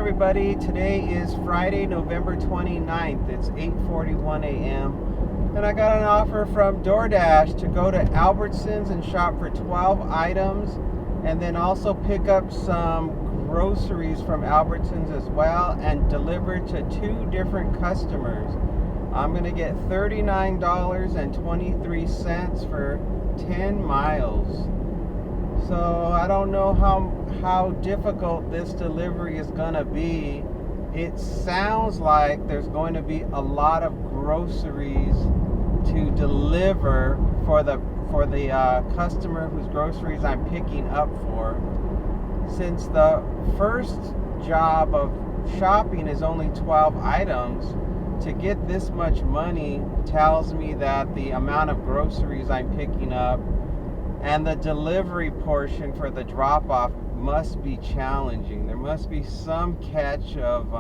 everybody. Today is Friday, November 29th. It's 8:41 a.m. And I got an offer from DoorDash to go to Albertsons and shop for 12 items and then also pick up some groceries from Albertsons as well and deliver to two different customers. I'm going to get $39.23 for 10 miles. So I don't know how difficult this delivery is going to be. It sounds like there's going to be a lot of groceries to deliver for the customer whose groceries I'm picking up for. Since the first job of shopping is only 12 items, to get this much money tells me that the amount of groceries I'm picking up and the delivery portion for the drop-off must be challenging. There must be some catch of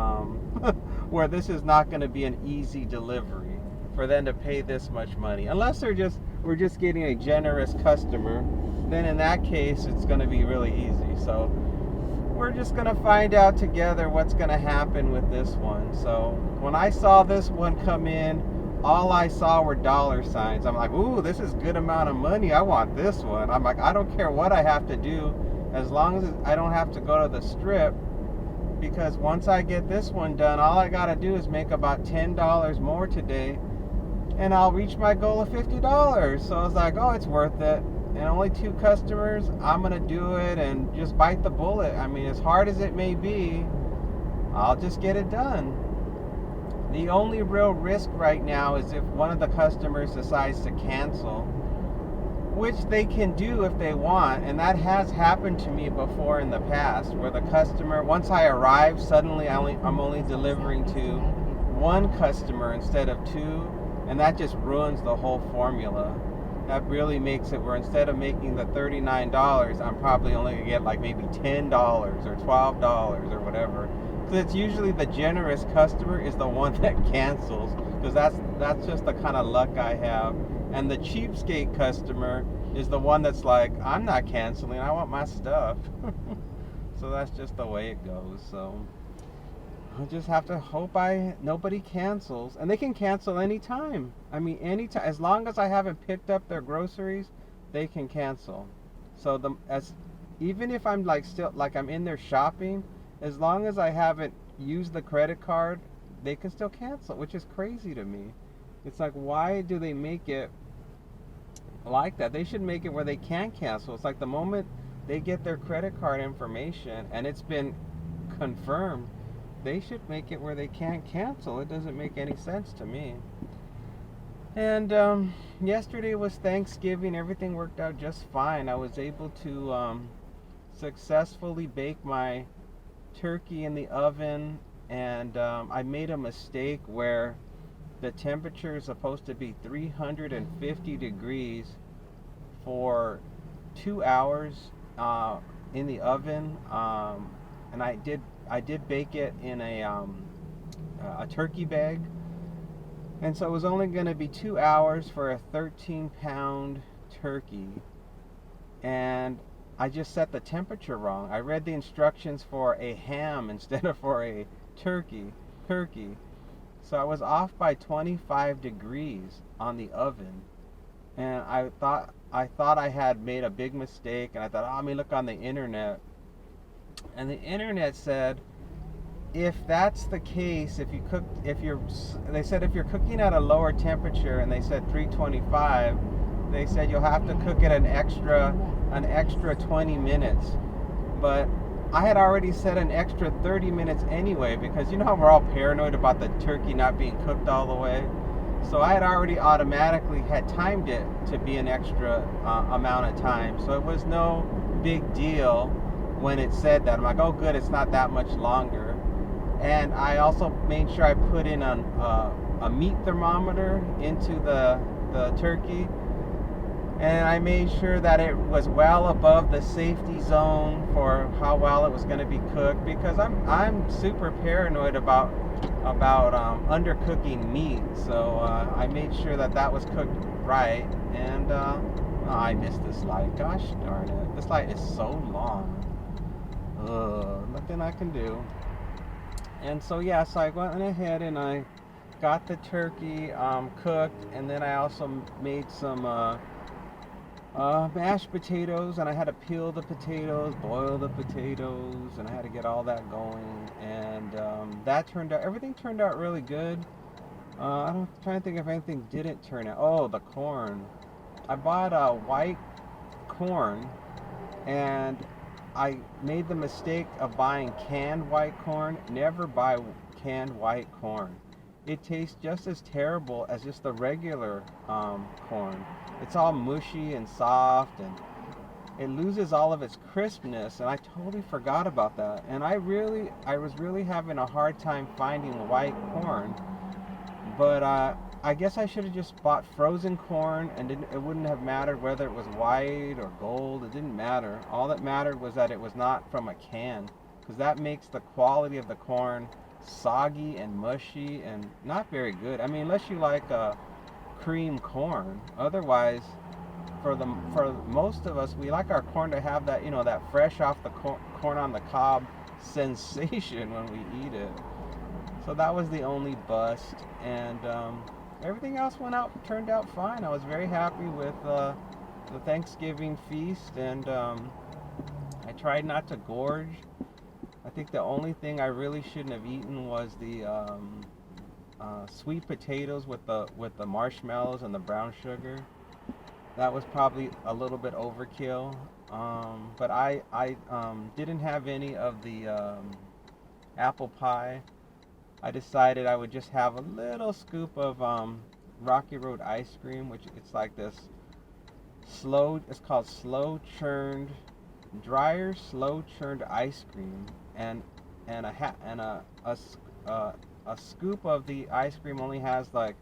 where this is not going to be an easy delivery for them to pay this much money. Unless we're just getting a generous customer, then in that case it's going to be really easy. So we're just going to find out together what's going to happen with this one. So when I saw this one come in, all I saw were dollar signs. I'm like, ooh, this is a good amount of money. I want this one. I'm like, I don't care what I have to do as long as I don't have to go to the strip, because once I get this one done, all I got to do is make about $10 more today and I'll reach my goal of $50. So I was like, oh, it's worth it. And only two customers, I'm going to do it and just bite the bullet. I mean, as hard as it may be, I'll just get it done. The only real risk right now is if one of the customers decides to cancel, which they can do if they want, and that has happened to me before in the past, where the customer, once I arrive, suddenly I'm only delivering to one customer instead of two, and that just ruins the whole formula. That really makes it where instead of making the $39, I'm probably only going to get like maybe $10 or $12 or whatever. Because it's usually the generous customer is the one that cancels, because that's just the kind of luck I have. And the cheapskate customer is the one that's like, I'm not canceling, I want my stuff. So that's just the way it goes. So I just have to hope nobody cancels, and they can cancel anytime. I mean, anytime, as long as I haven't picked up their groceries, they can cancel. So even if I'm I'm in there shopping, as long as I haven't used the credit card, they can still cancel, which is crazy to me. It's like, why do they make it like that? They should make it where they can't cancel. It's like the moment they get their credit card information and it's been confirmed, they should make it where they can't cancel. It doesn't make any sense to me. And yesterday was Thanksgiving. Everything worked out just fine. I was able to successfully bake my turkey in the oven, and I made a mistake where the temperature is supposed to be 350 degrees for 2 hours in the oven, and I did bake it in a turkey bag, and so it was only going to be 2 hours for a 13-pound turkey, and I just set the temperature wrong. I read the instructions for a ham instead of for a turkey. So I was off by 25 degrees on the oven. And I thought I had made a big mistake, and I thought, let me look on the internet. And the internet said, if that's the case, if you're cooking at a lower temperature, and they said 325, they said you'll have to cook it an extra 20 minutes. But I had already set an extra 30 minutes anyway, because you know how we're all paranoid about the turkey not being cooked all the way. So I had already automatically had timed it to be an extra amount of time. So it was no big deal when it said that. I'm like, oh good, it's not that much longer. And I also made sure I put in a meat thermometer into the turkey. And I made sure that it was well above the safety zone for how well it was going to be cooked, because I'm super paranoid about undercooking meat. So I made sure that was cooked right. And I missed this light. Gosh darn it! This light is so long. Nothing I can do. And so yeah, so I went ahead and I got the turkey cooked, and then I also made some mashed potatoes, and I had to peel the potatoes, boil the potatoes, and I had to get all that going. And that turned out, everything turned out really good. I'm trying to think if anything didn't turn out. Oh, the corn. I bought white corn, and I made the mistake of buying canned white corn. Never buy canned white corn. It tastes just as terrible as just the regular corn. It's all mushy and soft, and it loses all of its crispness, and I totally forgot about that. And I was really having a hard time finding white corn, but I guess I should have just bought frozen corn, and it wouldn't have mattered whether it was white or gold. It didn't matter. All that mattered was that it was not from a can, because that makes the quality of the corn soggy and mushy and not very good. I mean, unless you like cream corn. Otherwise, for most of us, we like our corn to have that, that fresh off the corn on the cob sensation when we eat it. So that was the only bust, and everything else turned out fine. I was very happy with the Thanksgiving feast, and I tried not to gorge. I think the only thing I really shouldn't have eaten was the sweet potatoes with the marshmallows and the brown sugar. That was probably a little bit overkill. But I didn't have any of the apple pie. I decided I would just have a little scoop of Rocky Road ice cream, which it's like this it's called slow churned, drier slow churned ice cream, and a scoop of the ice cream only has like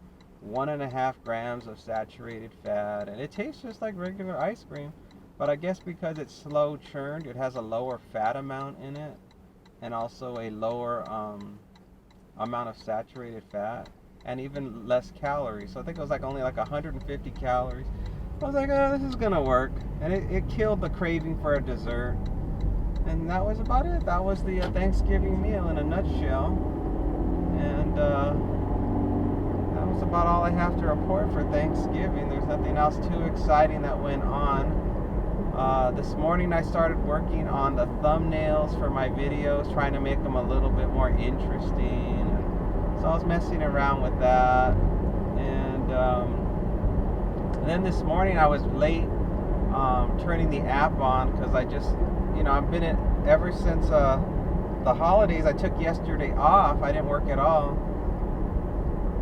1.5 grams of saturated fat, and it tastes just like regular ice cream. But I guess because it's slow churned, it has a lower fat amount in it, and also a lower amount of saturated fat, and even less calories. So I think it was like only like 150 calories. I was like, oh, this is gonna work, and it killed the craving for a dessert. And that was about it. That was the Thanksgiving meal in a nutshell. And that was about all I have to report for Thanksgiving. There's nothing else too exciting that went on. This morning I started working on the thumbnails for my videos, trying to make them a little bit more interesting. So I was messing around with that. And then this morning I was late turning the app on, because I just, I've been in ever since the holidays. I took yesterday off. I didn't work at all.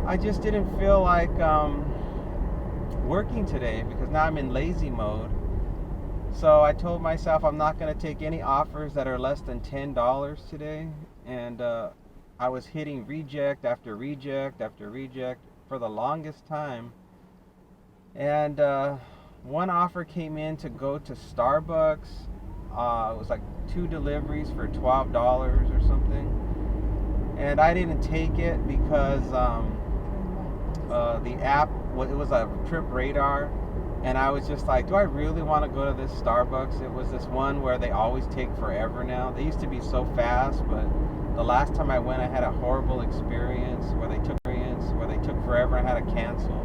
I just didn't feel like working today, because now I'm in lazy mode. So I told myself I'm not going to take any offers that are less than $10 today. And I was hitting reject after reject after reject for the longest time. And one offer came in to go to Starbucks. It was like 2 deliveries for $12 or something. And I didn't take it because the app, it was a trip radar. And I was just like, do I really want to go to this Starbucks? It was this one where they always take forever now. They used to be so fast, but the last time I went, I had a horrible experience where they took forever and I had to cancel.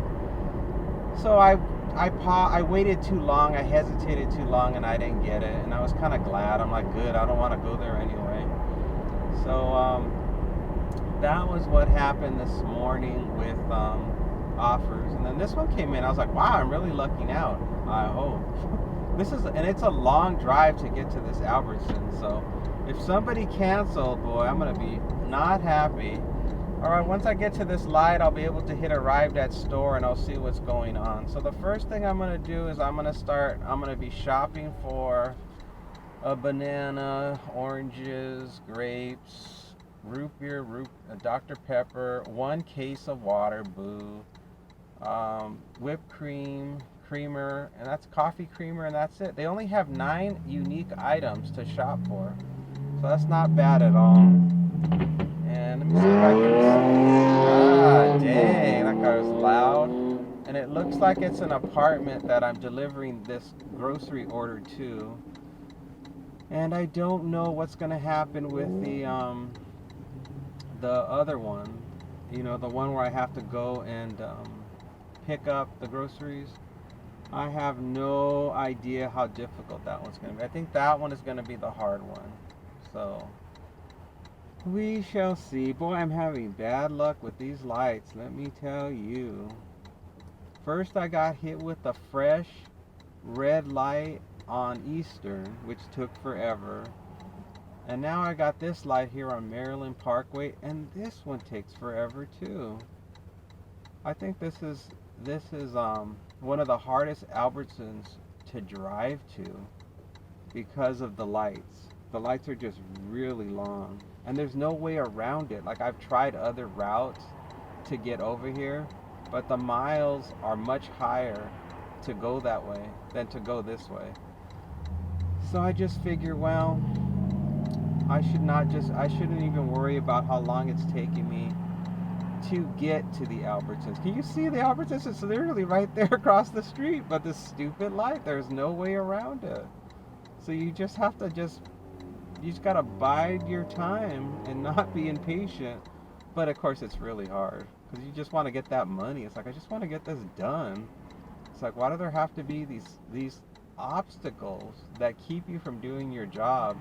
So I waited too long. I hesitated too long, and I didn't get it. And I was kind of glad. I'm like, good. I don't want to go there anyway. So that was what happened this morning with offers. And then this one came in. I was like, wow, I'm really lucking out. I hope. And it's a long drive to get to this Albertson. So if somebody canceled, boy, I'm going to be not happy. All right, once I get to this light, I'll be able to hit arrived at store, and I'll see what's going on. So the first thing I'm going to do is I'm going to be shopping for a banana, oranges, grapes, root beer, Dr. Pepper, 1 case of water, boo, whipped cream, creamer, and that's coffee creamer, and that's it. They only have 9 unique items to shop for, so that's not bad at all. And let me see if I can. Dang, that car was loud. And it looks like it's an apartment that I'm delivering this grocery order to. And I don't know what's going to happen with the the other one, the one where I have to go and pick up the groceries. I have no idea how difficult that one's going to be. I think that one is going to be the hard one. So we shall see. Boy, I'm having bad luck with these lights, let me tell you. First, I got hit with a fresh red light on Eastern, which took forever. And now I got this light here on Maryland Parkway, and this one takes forever too. I think this is one of the hardest Albertsons to drive to because of the lights. The lights are just really long, and there's no way around it. Like, I've tried other routes to get over here, but the miles are much higher to go that way than to go this way. So I just figure, well, I shouldn't even worry about how long it's taking me to get to the Albertsons. Can you see the Albertsons? It's literally right there across the street, but this stupid light, there's no way around it. So you just have to you just gotta bide your time and not be impatient. But of course it's really hard, because you just want to get that money. It's like, I just want to get this done. It's like, why do there have to be these obstacles that keep you from doing your job?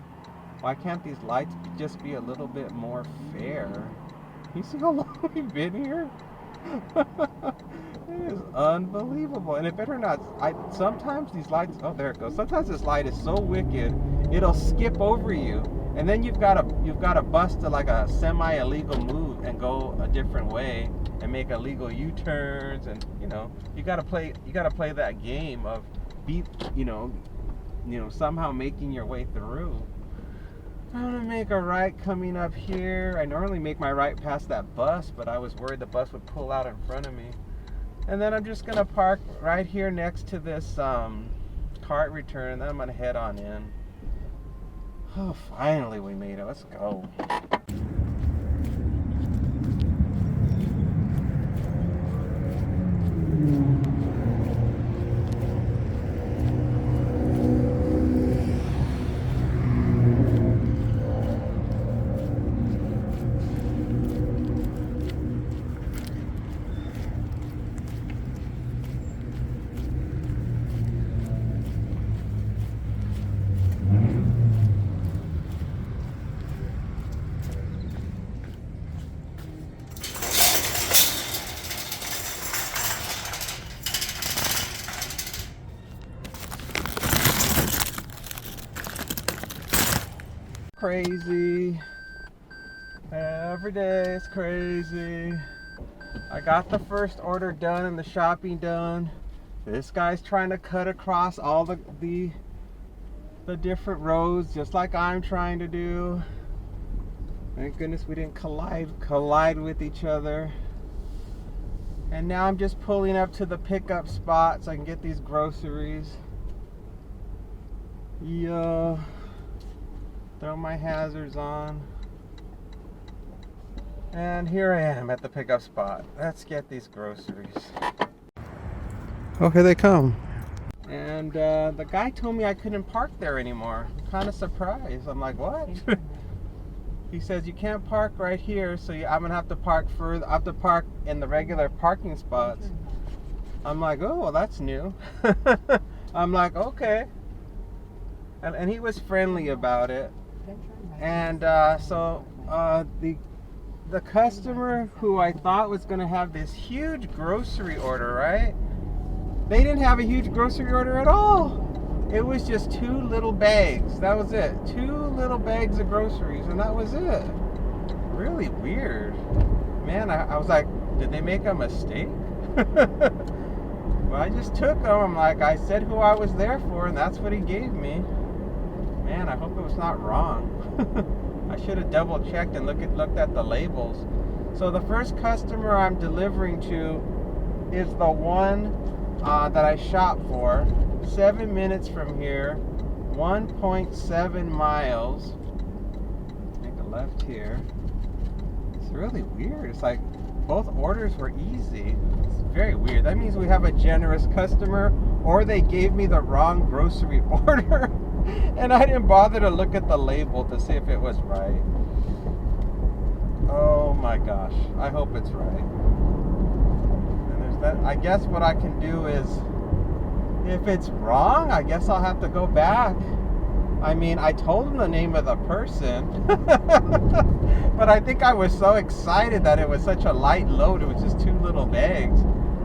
Why can't these lights just be a little bit more fair? You see how long we've been here? It is unbelievable. And it better not. Sometimes these lights, oh, there it goes. Sometimes this light is so wicked, it'll skip over you. And then you've got to bust to like a semi-illegal move and go a different way and make illegal U-turns, and you got to play that game of somehow making your way through. I'm gonna make a right coming up here. I normally make my right past that bus, but I was worried the bus would pull out in front of me. And then I'm just gonna park right here next to this cart return, and then I'm gonna head on in. Oh, finally we made it. Let's go. Crazy. Every day is crazy. I got the first order done and the shopping done. This guy's trying to cut across all the different roads, just like I'm trying to do. Thank goodness we didn't collide with each other. And now I'm just pulling up to the pickup spot so I can get these groceries. Yeah. Throw my hazards on. And here I am at the pickup spot. Let's get these groceries. Oh, here they come. And the guy told me I couldn't park there anymore. I'm kind of surprised. I'm like, what? He says you can't park right here, so I'm gonna have to park further. I have to park in the regular parking spots. I'm like, oh, well, that's new. I'm like, okay. And he was friendly about it. And so the customer who I thought was going to have this huge grocery order, right? They didn't have a huge grocery order at all. It was just 2 little bags. That was it. 2 little bags of groceries, and that was it. Really weird. Man, I was like, did they make a mistake? Well, I just took them. I'm like, I said who I was there for, and that's what he gave me. Man, I hope it was not wrong. I should have double checked and looked at the labels. So the first customer I'm delivering to is the one that I shop for. 7 minutes from here, 1.7 miles. Make a left here. It's really weird. It's like both orders were easy. It's very weird. That means we have a generous customer, or they gave me the wrong grocery order. And I didn't bother to look at the label to see if it was right. Oh my gosh. I hope it's right. And there's that. I guess what I can do is, if it's wrong, I guess I'll have to go back. I mean, I told him the name of the person, but I think I was so excited that it was such a light load. It was just 2 little bags.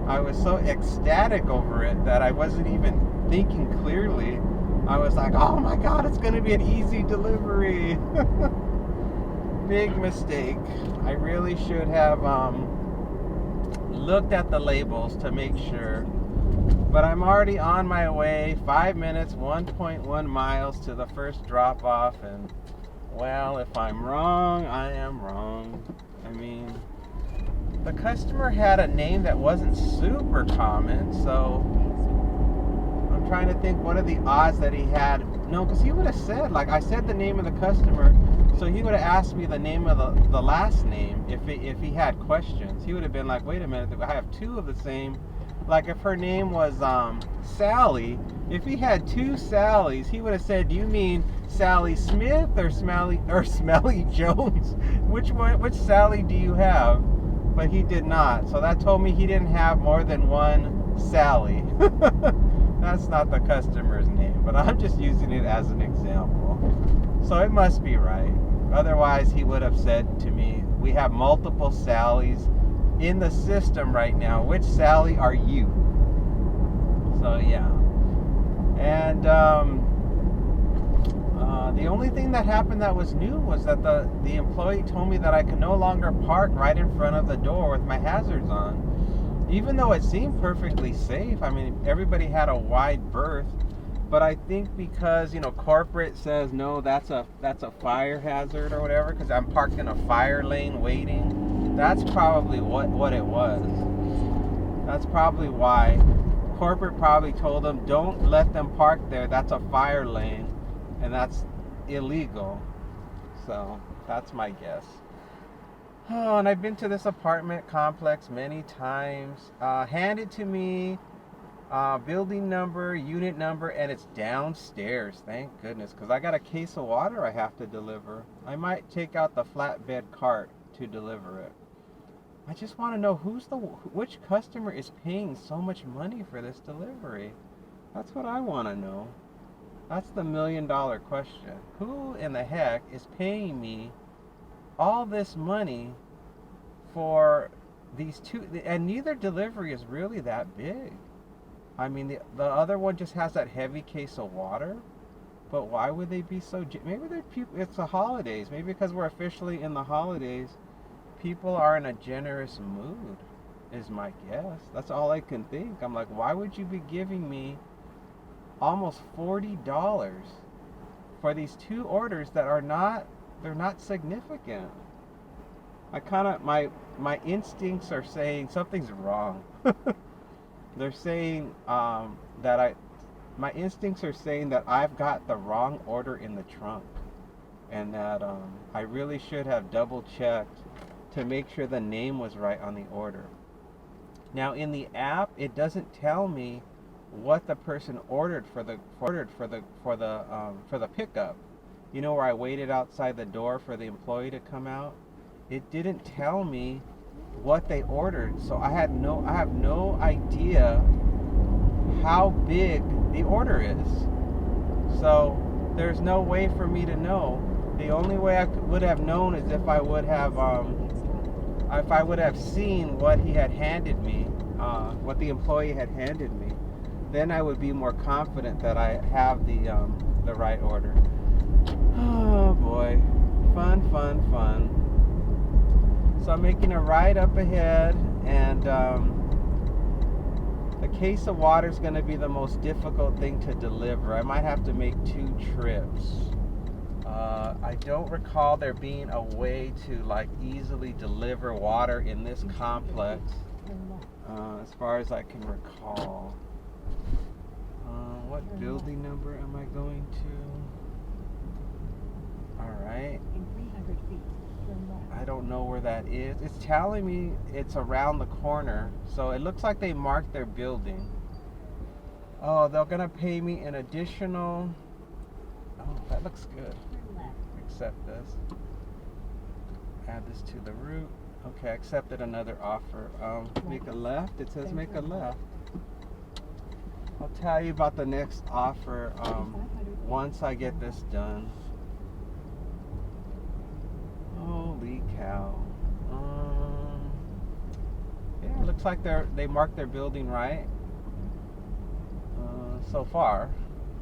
I was so ecstatic over it that I wasn't even thinking clearly. I was like, oh my God, it's going to be an easy delivery. Big mistake. I really should have looked at the labels to make sure. But I'm already on my way, 5 minutes, 1.1 miles to the first drop off. And well, if I'm wrong, I am wrong. I mean, the customer had a name that wasn't super common, so I'm trying to think what are the odds that he had. No, because he would have said, like, I said the name of the customer, so he would have asked me the name of the last name if he had questions. He would have been like, wait a minute, I have 2 of the same. Like if her name was Sally, if he had 2 Sallys, he would have said, do you mean Sally Smith or Smelly Jones? Which Sally do you have? But he did not. So that told me he didn't have more than 1 Sally. That's not the customer's name, but I'm just using it as an example. So it must be right. Otherwise, he would have said to me, we have multiple Sallys in the system right now. Which Sally are you? So yeah. And the only thing that happened that was new was that the employee told me that I could no longer park right in front of the door with my hazards on, even though it seemed perfectly safe. I mean, everybody had a wide berth, but I think because, you know, corporate says no, that's a fire hazard or whatever, because I'm parked in a fire lane waiting. That's probably what it was. That's probably why corporate probably told them, don't let them park there. That's a fire lane, and that's illegal. So that's my guess. Oh, and I've been to this apartment complex many times. Handed to me, building number, unit number, and it's downstairs. Thank goodness, because I got a case of water I have to deliver. I might take out the flatbed cart to deliver it. I just want to know which customer is paying so much money for this delivery. That's what I want to know. That's the $1 million question. Who in the heck is paying me all this money for these 2? And neither delivery is really that big. I mean, the other one just has that heavy case of water. But why would they be so? Maybe it's the holidays. Maybe because we're officially in the holidays, people are in a generous mood, is my guess. That's all I can think. I'm like, why would you be giving me almost $40 for these 2 orders that they're not significant? I kind of, my instincts are saying something's wrong. They're saying my instincts are saying that I've got the wrong order in the trunk, and that I really should have double checked to make sure the name was right on the order. Now in the app, it doesn't tell me what the person ordered for the pickup. You know, where I waited outside the door for the employee to come out. It didn't tell me what they ordered, so I have no idea how big the order is. So there's no way for me to know. The only way I would have known is if I would have seen what he had handed me, what the employee had handed me. Then I would be more confident that I have the right order. Oh boy, fun. So I'm making a right up ahead, and the case of water is going to be the most difficult thing to deliver. I might have to make 2 trips. I don't recall there being a way to like easily deliver water in this complex, as far as I can recall. What building number am I going to? All right. In 300 feet. I don't know where that is. It's telling me it's around the corner, so it looks like they marked their building. Oh, they're gonna pay me an additional. Oh, that looks good. Accept this. Add this to the route. Okay, I accepted another offer. Make a left. It says make a left. I'll tell you about the next offer once I get this done. Holy cow. Yeah, it looks like they marked their building right so far,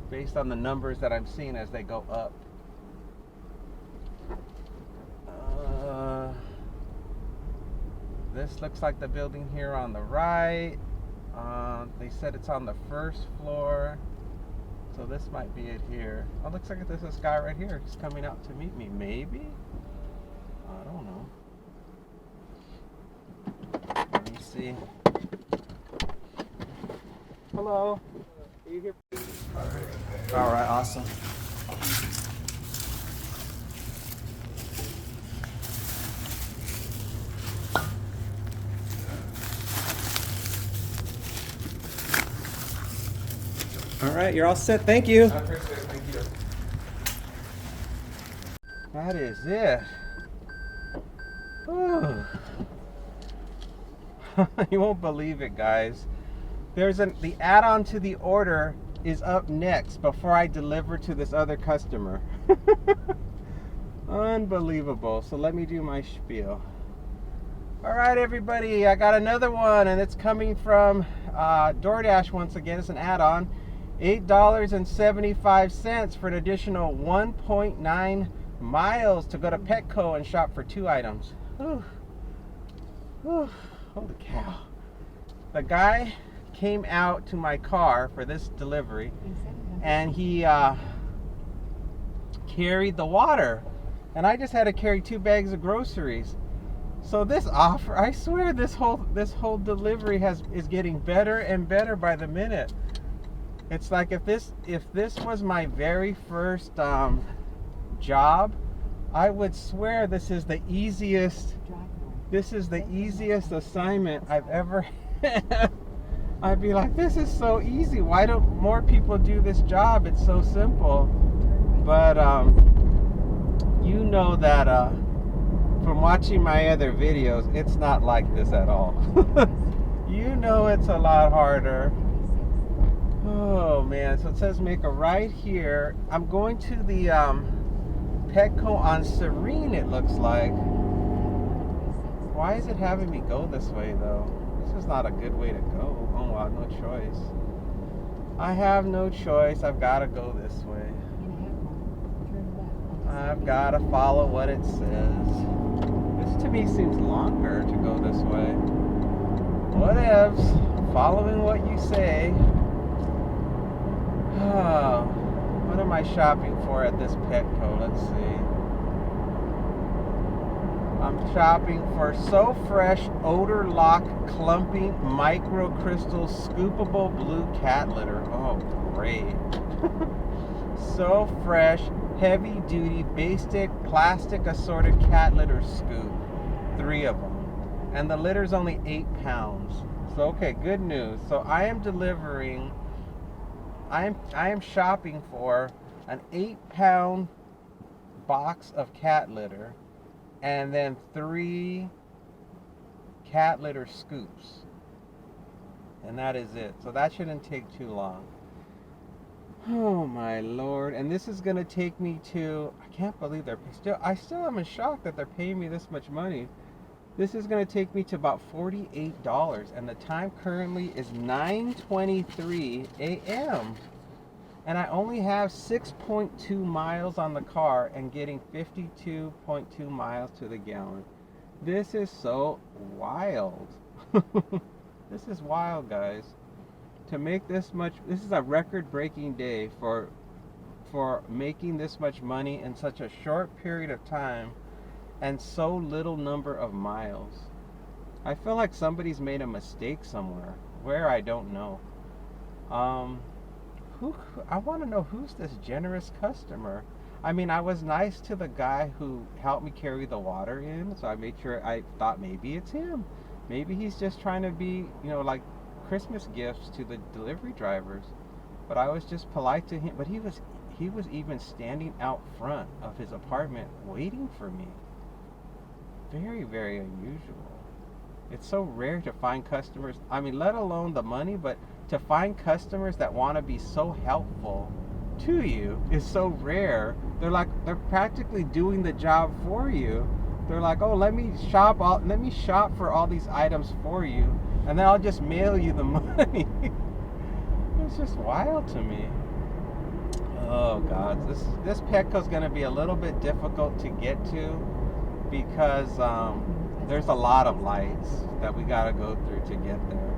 based on the numbers that I'm seeing as they go up. This looks like the building here on the right. They said it's on the first floor, so this might be it here. Oh, looks like there's this guy right here. He's coming out to meet me. Maybe? I don't know. Let me see. Hello. Are you here? All right, awesome. All right, you're all set. Thank you. I appreciate it. Thank you. That is it. Whew. You won't believe it, guys. The add-on to the order is up next before I deliver to this other customer. Unbelievable. So let me do my spiel. All right, everybody, I got another one, and it's coming from DoorDash once again. It's an add-on. $8.75 for an additional 1.9 miles to go to Petco and shop for 2 items. Whew. Whew. Holy cow. The guy came out to my car for this delivery, and he carried the water, and I just had to carry 2 bags of groceries. So this offer, I swear, this whole delivery is getting better and better by the minute. It's like if this was my very first job, I would swear this is the easiest assignment I've ever had. I'd be like, this is so easy. Why don't more people do this job? It's so simple. But you know that from watching my other videos, it's not like this at all. You know it's a lot harder. Oh man, so it says make a right here. I'm going to the Petco on Serene, it looks like. Why is it having me go this way though? This is not a good way to go. Oh wow, no choice. I have no choice. I've got to go this way. I've got to follow what it says. This to me seems longer to go this way. Whatevs. Following what you say. Oh, what am I shopping for at this Petco? Let's see. I'm shopping for So Fresh Odor Lock Clumping Micro Crystal Scoopable Blue Cat Litter. Oh, great. So Fresh Heavy Duty Basic Plastic Assorted Cat Litter Scoop. 3 of them. And the litter's only 8 pounds. So, okay, good news. So I am delivering... I am shopping for an 8-pound box of cat litter and then 3 cat litter scoops. And that is it. So that shouldn't take too long. Oh my Lord. And this is going to take me to, I can't believe I still am in shock that they're paying me this much money. This is going to take me to about $48, and the time currently is 9:23 a.m. And I only have 6.2 miles on the car and getting 52.2 miles to the gallon. This is so wild. This is wild, guys. To make this much, this is a record-breaking day for making this much money in such a short period of time and so little number of miles. I feel like somebody's made a mistake somewhere. Where, I don't know. I want to know who's this generous customer. I mean, I was nice to the guy who helped me carry the water in, so I made sure, I thought maybe it's him. Maybe he's just trying to be, like Christmas gifts to the delivery drivers. But I was just polite to him. But he was even standing out front of his apartment waiting for me. very, very unusual. It's so rare to find customers, I mean, let alone the money, but to find customers that want to be so helpful to you is so rare. They're practically doing the job for you. They're like, "Oh, let me shop for all these items for you, and then I'll just mail you the money." It's just wild to me. Oh God, this Petco's going to be a little bit difficult to get to because there's a lot of lights that we got to go through to get there.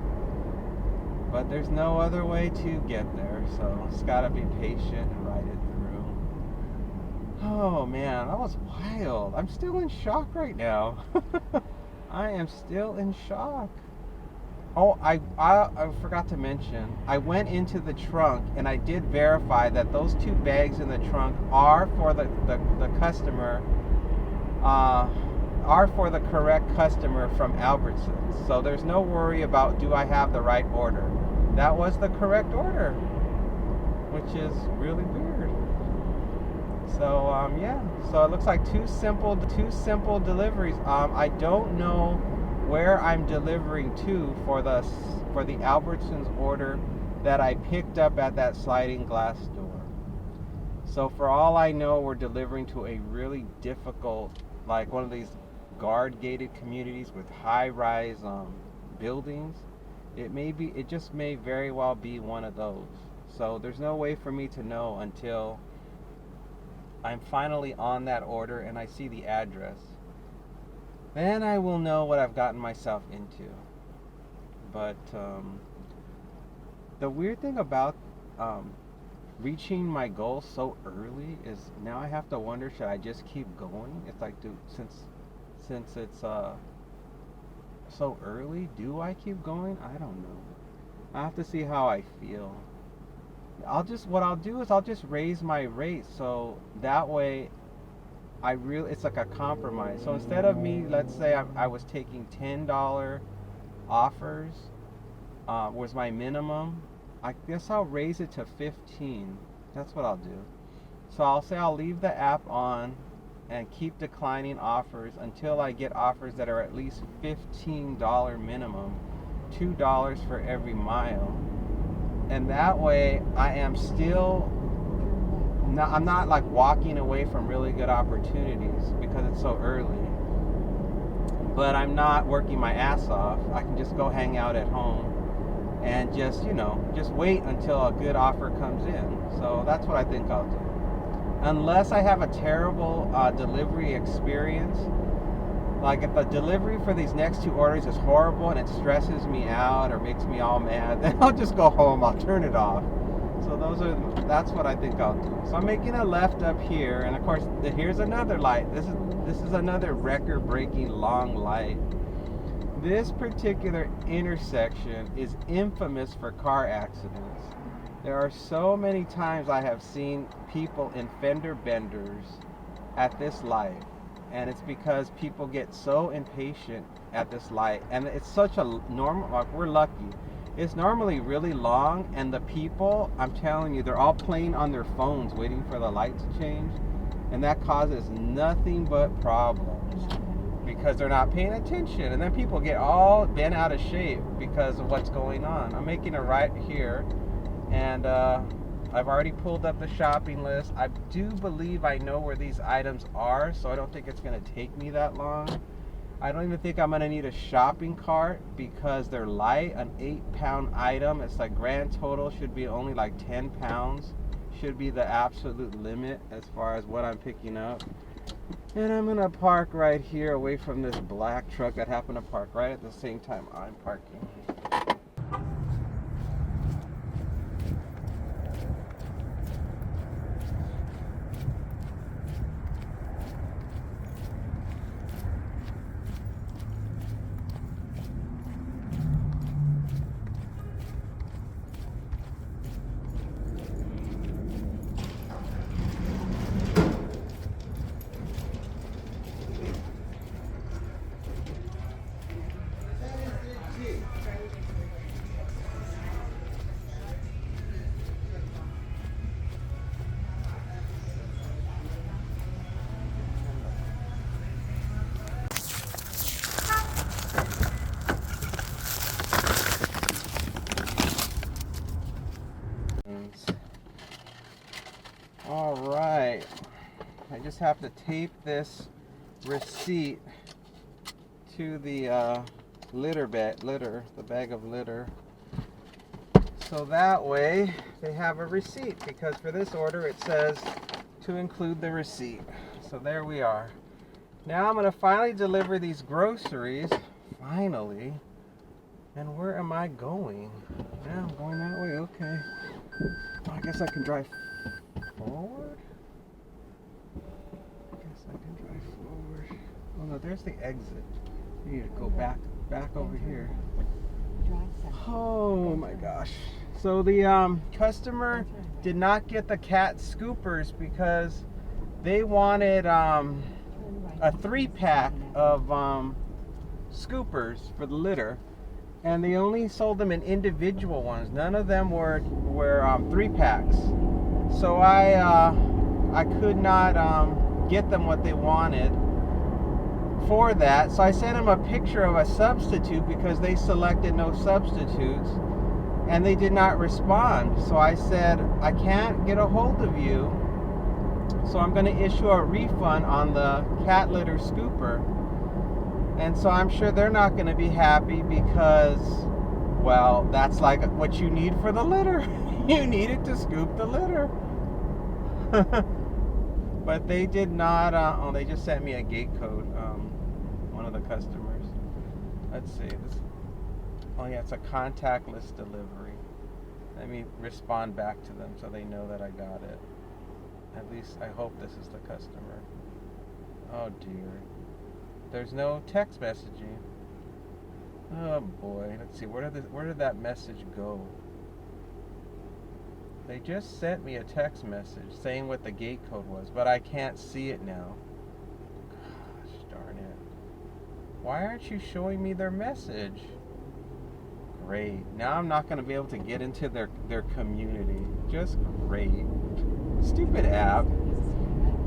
But there's no other way to get there, so just got to be patient and ride it through. Oh man, that was wild. I'm still in shock right now. I am still in shock. Oh, I forgot to mention, I went into the trunk and I did verify that those 2 bags in the trunk are for the customer, are for the correct customer from Albertsons. So there's no worry about do I have the right order. That was the correct order, which is really weird. So yeah, so it looks like two simple deliveries. I don't know where I'm delivering to for the Albertsons order that I picked up at that sliding glass door. So for all I know, we're delivering to a really difficult, like one of these guard gated communities with high-rise buildings. It just may very well be one of those. So there's no way for me to know until I'm finally on that order and I see the address. Then I will know what I've gotten myself into. But the weird thing about reaching my goal so early is now I have to wonder, should I just keep going? It's like, since it's so early, do I keep going? I don't know. I have to see how I feel. What I'll do is I'll just raise my rate, so that way it's like a compromise. So instead of me, let's say I was taking $10 offers, was my minimum, I guess I'll raise it to 15. That's what I'll do. So I'll say I'll leave the app on and keep declining offers until I get offers that are at least $15 minimum, $2 for every mile. And that way I'm not like walking away from really good opportunities because it's so early. But I'm not working my ass off. I can just go hang out at home and just wait until a good offer comes in. So that's what I think I'll do. Unless I have a terrible delivery experience, like if the delivery for these next 2 orders is horrible and it stresses me out or makes me all mad, then I'll just go home. I'll turn it off. So that's what I think I'll do. So I'm making a left up here, and of course here's another light. This is another record-breaking long light. This particular intersection is infamous for car accidents. There are so many times I have seen people in fender benders at this light, and it's because people get so impatient at this light, and it's such a normal, like, we're lucky. It's normally really long, and the people, I'm telling you, they're all playing on their phones waiting for the light to change, and that causes nothing but problems because they're not paying attention, and then people get all bent out of shape because of what's going on. I'm making a right here, and I've already pulled up the shopping list. I do believe I know where these items are, so I don't think it's going to take me that long. I don't even think I'm going to need a shopping cart because they're light, an 8-pound item. It's like grand total should be only like 10 pounds. Should be the absolute limit as far as what I'm picking up. And I'm going to park right here away from this black truck that happened to park right at the same time I'm parking. just have to tape this receipt to the the bag of litter. So that way they have a receipt, because for this order it says to include the receipt. So there we are. Now I'm going to finally deliver these groceries. Finally. And where am I going? Now I'm going that way. Okay. I guess I can drive forward? I guess I can drive forward. Oh no, there's the exit. You need to go back over here. Oh my gosh. So the customer did not get the cat scoopers because they wanted a 3-pack of scoopers for the litter, and they only sold them in individual ones. None of them were 3-packs. So I could not get them what they wanted for that. So I sent them a picture of a substitute because they selected no substitutes, and they did not respond. So I said, I can't get a hold of you, so I'm going to issue a refund on the cat litter scooper. And so I'm sure they're not going to be happy because, well, that's like what you need for the litter. You need it to scoop the litter. But they did not, they just sent me a gate code, one of the customers. Let's see, oh yeah, it's a contactless delivery. Let me respond back to them so they know that I got it. At least I hope this is the customer. Oh dear. There's no text messaging. Oh boy. Let's see, where did that message go? They just sent me a text message saying what the gate code was, but I can't see it now. Gosh darn it. Why aren't you showing me their message? Great. Now I'm not going to be able to get into their community. Just great. Stupid app.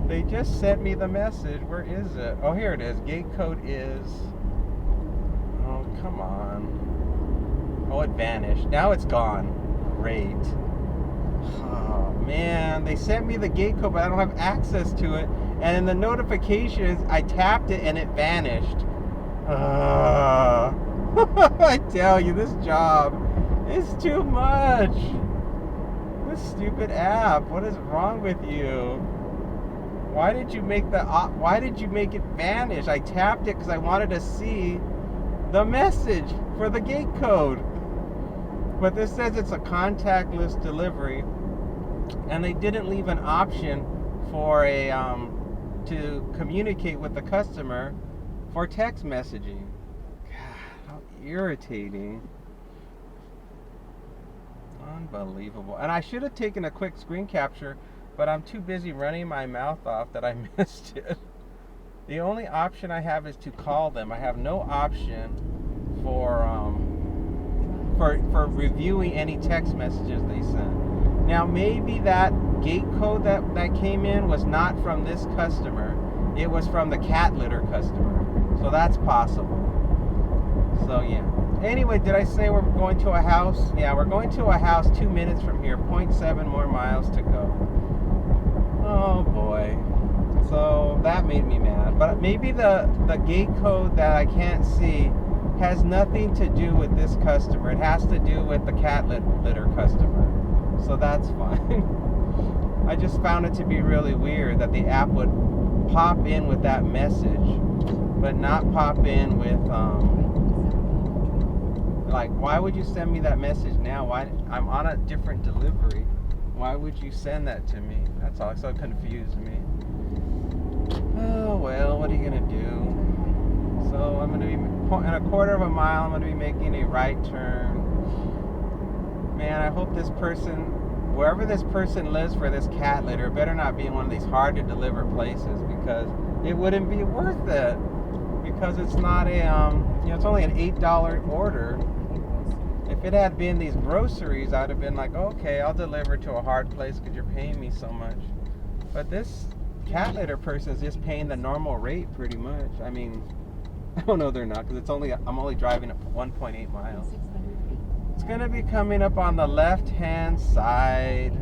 They just sent me the message. Where is it? Oh, here it is. Gate code is... Oh, come on. Oh, it vanished. Now it's gone. Great. Oh, man. They sent me the gate code, but I don't have access to it. And in the notifications, I tapped it and it vanished. I tell you, this job is too much. This stupid app. What is wrong with you? Why did you make it vanish? I tapped it because I wanted to see the message for the gate code. But this says it's a contactless delivery, and they didn't leave an option for a to communicate with the customer for text messaging. God, how irritating. Unbelievable. And I should have taken a quick screen capture, but I'm too busy running my mouth off that I missed it. The only option I have is to call them. I have no option for reviewing any text messages they sent. Now maybe that gate code that came in was not from this customer. It was from the cat litter customer. So that's possible. So yeah. Anyway, did I say we're going to a house? Yeah, we're going to a house 2 minutes from here. 0.7 more miles to go. Oh boy. So that made me mad. But maybe the gate code that I can't see has nothing to do with this customer. It has to do with the cat litter customer. So that's fine. I just found it to be really weird that the app would pop in with that message, but not pop in with like, why would you send me that message now? Why? I'm on a different delivery. Why would you send that to me? That's all. So it confused me. Oh well, what are you gonna do? So I'm gonna be in a quarter of a mile. I'm gonna be making a right turn. Man, I hope this person, wherever this person lives for this cat litter, better not be in one of these hard to deliver places, because it wouldn't be worth it. Because it's not a it's only an $8 order. If it had been these groceries, I'd have been like, okay, I'll deliver to a hard place because you're paying me so much. But this cat litter person is just paying the normal rate pretty much. I mean, I don't know, they're not, because I'm only driving up 1.8 miles. It's gonna be coming up on the left-hand side.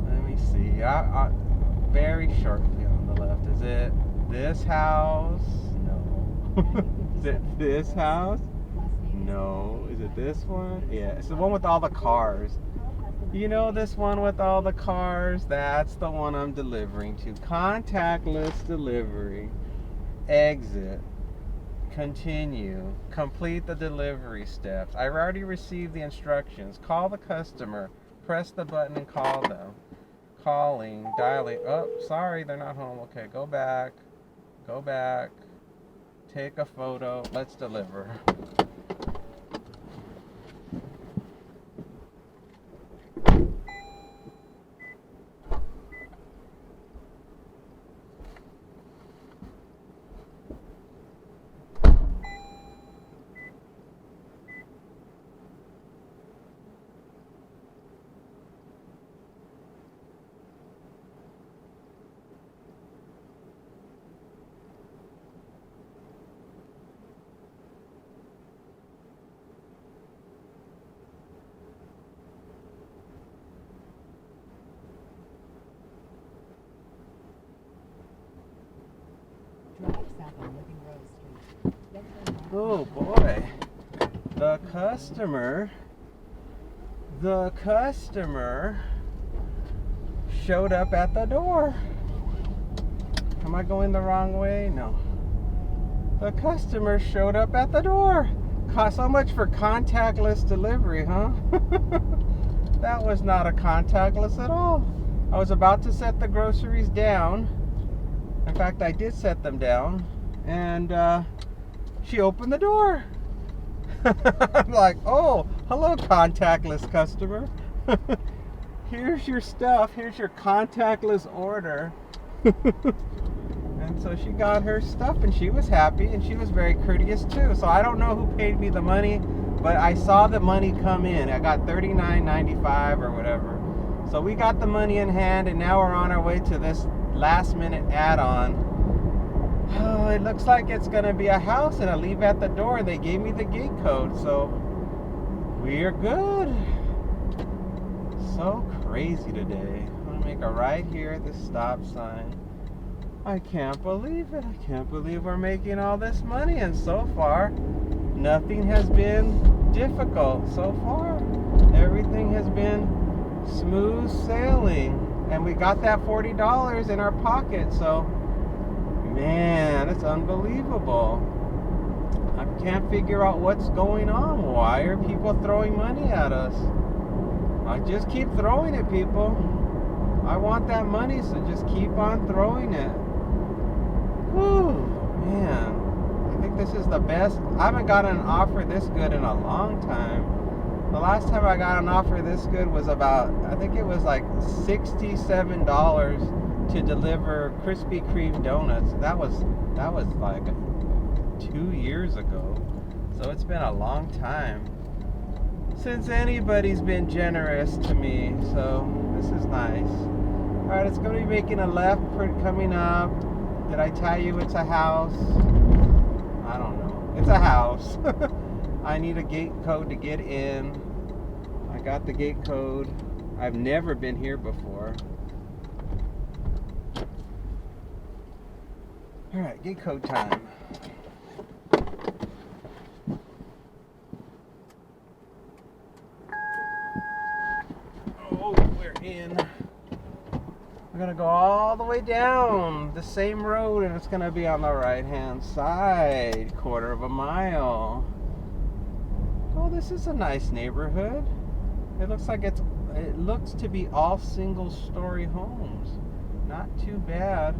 Let me see. Very shortly on the left. Is it this house? No. Is it this house? No. Is it this one? Yeah, it's the one with all the cars. You know this one with all the cars? That's the one I'm delivering to. Contactless delivery. Exit. Continue. Complete the delivery steps. I've already received the instructions. Call the customer. Press the button and call them. Calling. Dialing. Oh, sorry, they're not home. Okay, go back. Go back. Take a photo. Let's deliver. Oh boy, the customer showed up at the door. Am I going the wrong way? No. The customer showed up at the door. Cost so much for contactless delivery, huh? That was not a contactless at all. I was about to set the groceries down. In fact, I did set them down, and she opened the door. I'm like, oh, hello, contactless customer. Here's your stuff. Here's your contactless order. And so she got her stuff, and she was happy, and she was very courteous too. So I don't know who paid me the money, but I saw the money come in. I got $39.95 or whatever. So we got the money in hand, and now we're on our way to this last-minute add-on. Oh, it looks like it's gonna be a house, and I leave at the door. They gave me the gate code, so we're good. So crazy today. I'm gonna make a right here at the stop sign. I can't believe it. I can't believe we're making all this money, and so far, nothing has been difficult. So far, everything has been smooth sailing, and we got that $40 in our pocket. So, man, it's unbelievable. I can't figure out what's going on. Why are people throwing money at us? I just keep throwing it, people. I want that money, so just keep on throwing it. Whew, man. I think this is the best. I haven't gotten an offer this good in a long time. The last time I got an offer this good was about, I think it was like $67 to deliver Krispy Kreme donuts. That was like 2 years ago. So it's been a long time since anybody's been generous to me. So this is nice. All right, it's going to be making a left coming up. Did I tell you it's a house? I don't know. It's a house. I need a gate code to get in. I got the gate code. I've never been here before. All right, gate code time. Oh, we're in. We're gonna go all the way down the same road, and it's gonna be on the right-hand side, quarter of a mile. Oh, this is a nice neighborhood. It looks like it looks to be all single-story homes. Not too bad.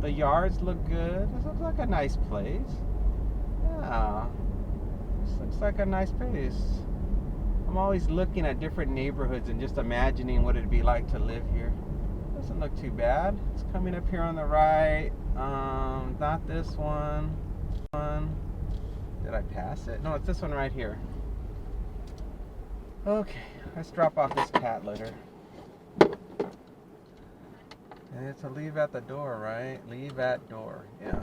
The yards look good. This looks like a nice place. Yeah, this looks like a nice place. I'm always looking at different neighborhoods and just imagining what it'd be like to live here. Doesn't look too bad. It's coming up here on the right. Not this one. Did I pass it? No, it's this one right here. Okay, let's drop off this cat litter. And it's a leave at the door, right? Leave at door, yeah.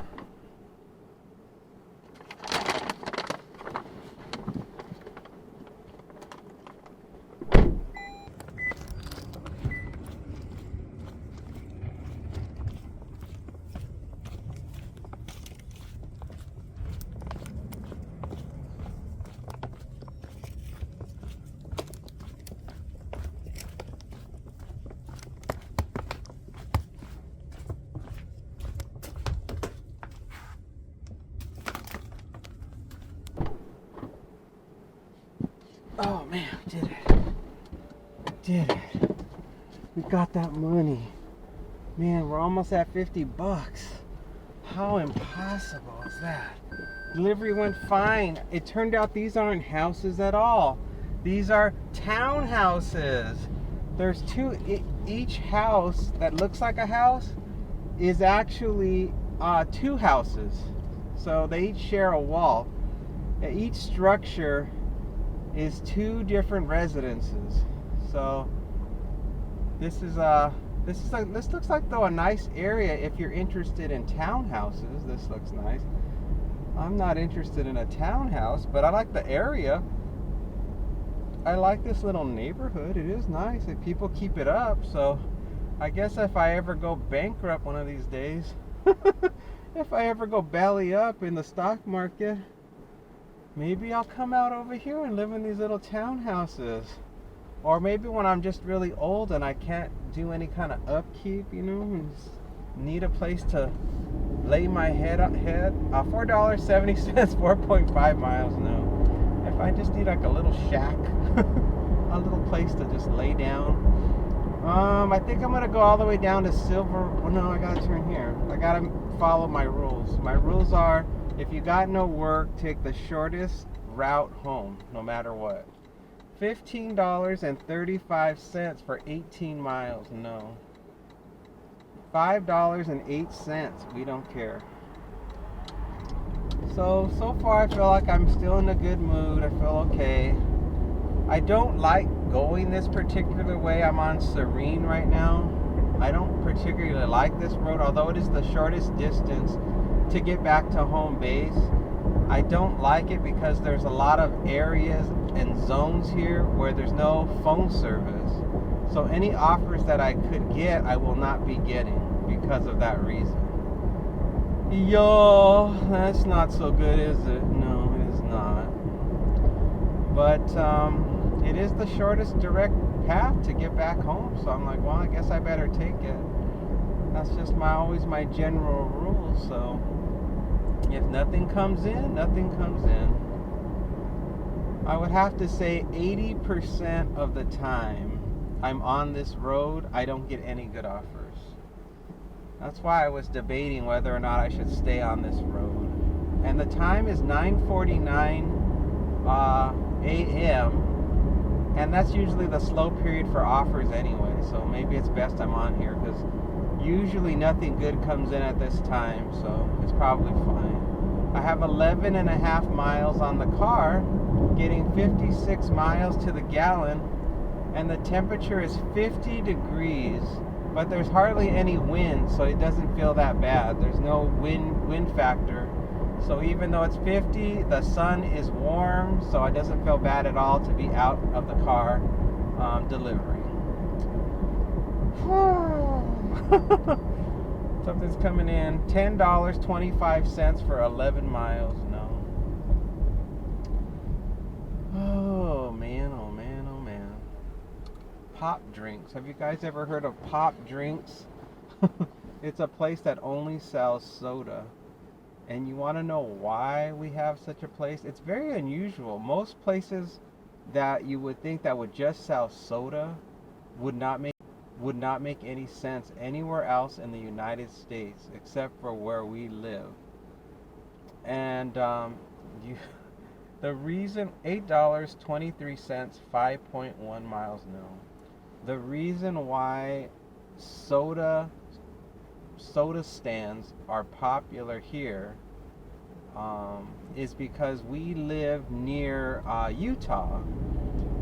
did it. We got that money. Man, we're almost at 50 bucks. How impossible is that? Delivery went fine. It turned out these aren't houses at all. These are townhouses. There's two. Each house that looks like a house is actually two houses. So they each share a wall. Each structure is two different residences. So this looks like though a nice area if you're interested in townhouses. This looks nice. I'm not interested in a townhouse, but I like the area. I like this little neighborhood. It is nice. People keep it up. So I guess if I ever go bankrupt one of these days, if I ever go belly up in the stock market, maybe I'll come out over here and live in these little townhouses. Or maybe when I'm just really old and I can't do any kind of upkeep, and just need a place to lay my head. $4.70, 4.5 miles. No. If I just need like a little shack, a little place to just lay down. I think I'm gonna go all the way down to Silver. Oh no, I gotta turn here. I gotta follow my rules. My rules are, if you got no work, take the shortest route home, no matter what. $15.35 for 18 miles. No. $5.08. We don't care. So far I feel like I'm still in a good mood. I feel okay. I don't like going this particular way. I'm on Serene right now. I don't particularly like this road, although it is the shortest distance to get back to home base. I don't like it because there's a lot of areas and zones here where there's no phone service. So any offers that I could get, I will not be getting because of that reason. Yo, that's not so good, is it? No, it is not. But it is the shortest direct path to get back home. So I'm like, well, I guess I better take it. That's just always my general rule. So if nothing comes in, nothing comes in. I would have to say 80% of the time I'm on this road, I don't get any good offers. That's why I was debating whether or not I should stay on this road. And the time is 9:49 a.m. And that's usually the slow period for offers anyway. So maybe it's best I'm on here because usually nothing good comes in at this time. So it's probably fine. I have 11 and a half miles on the car, getting 56 miles to the gallon. And the temperature is 50 degrees. But there's hardly any wind, so it doesn't feel that bad. There's no wind factor. So even though it's 50, the sun is warm, so it doesn't feel bad at all to be out of the car delivering. Something's coming in. $10.25 for 11 miles. No. Oh man, oh man, oh man. Pop drinks. Have you guys ever heard of Pop Drinks? It's a place that only sells soda. And you want to know why we have such a place? It's very unusual. Most places that you would think that would just sell soda would not make any sense anywhere else in the United States except for where we live. And the reason $8.23, 5.1 miles. No. The reason why soda stands are popular here is because we live near Utah,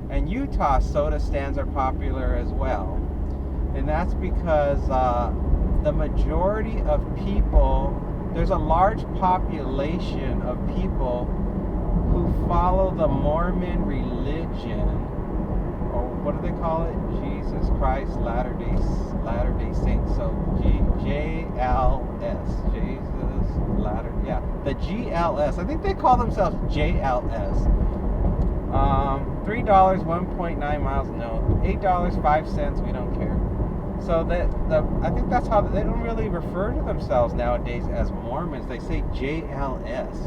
and Utah soda stands are popular as well. And that's because the majority of people, there's a large population of people who follow the Mormon religion, or what do they call it? Jesus Christ Latter-day Saints. So JLS, Jesus Latter, yeah, the GLS. I think they call themselves JLS. $3, 1.9 miles. No, $8.05. We don't care. So I think that's how they don't really refer to themselves nowadays as Mormons. They say JLS.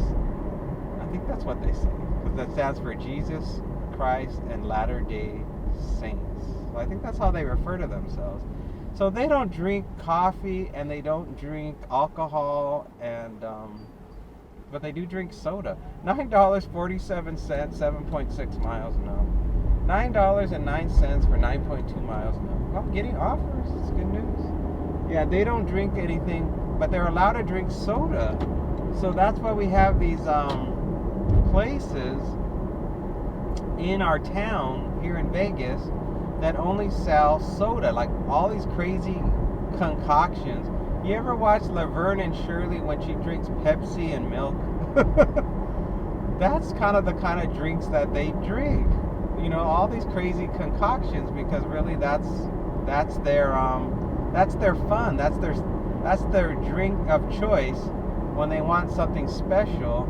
I think that's what they say, because that stands for Jesus Christ and Latter-day Saints. I think that's how they refer to themselves. So they don't drink coffee and they don't drink alcohol, and but they do drink soda. $9.47, 7.6 miles now. $9.09 for 9.2 miles now. Well, getting offers. It's good news. Yeah, they don't drink anything, but they're allowed to drink soda. So that's why we have these places in our town here in Vegas that only sell soda, like all these crazy concoctions. You ever watch Laverne and Shirley when she drinks Pepsi and milk? That's kind of drinks that they drink. You know, all these crazy concoctions, because really that's their fun. That's their drink of choice when they want something special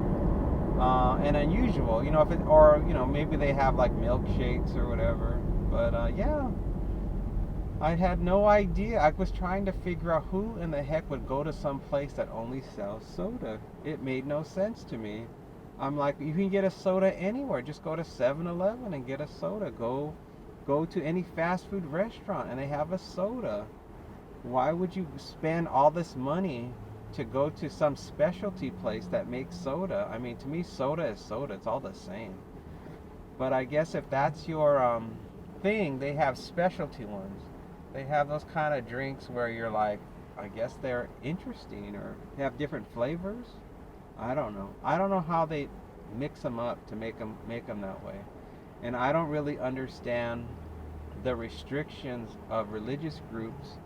and unusual. You know, maybe they have like milkshakes or whatever. But yeah, I had no idea. I was trying to figure out who in the heck would go to some place that only sells soda. It made no sense to me. I'm like, you can get a soda anywhere. Just go to 7-Eleven and get a soda. Go to any fast food restaurant and they have a soda. Why would you spend all this money to go to some specialty place that makes soda? I mean, to me, soda is soda. It's all the same. But I guess if that's your thing, they have specialty ones. They have those kind of drinks where you're like, I guess they're interesting or they have different flavors. I don't know. I don't know how they mix them up to make them that way. And I don't really understand the restrictions of religious groups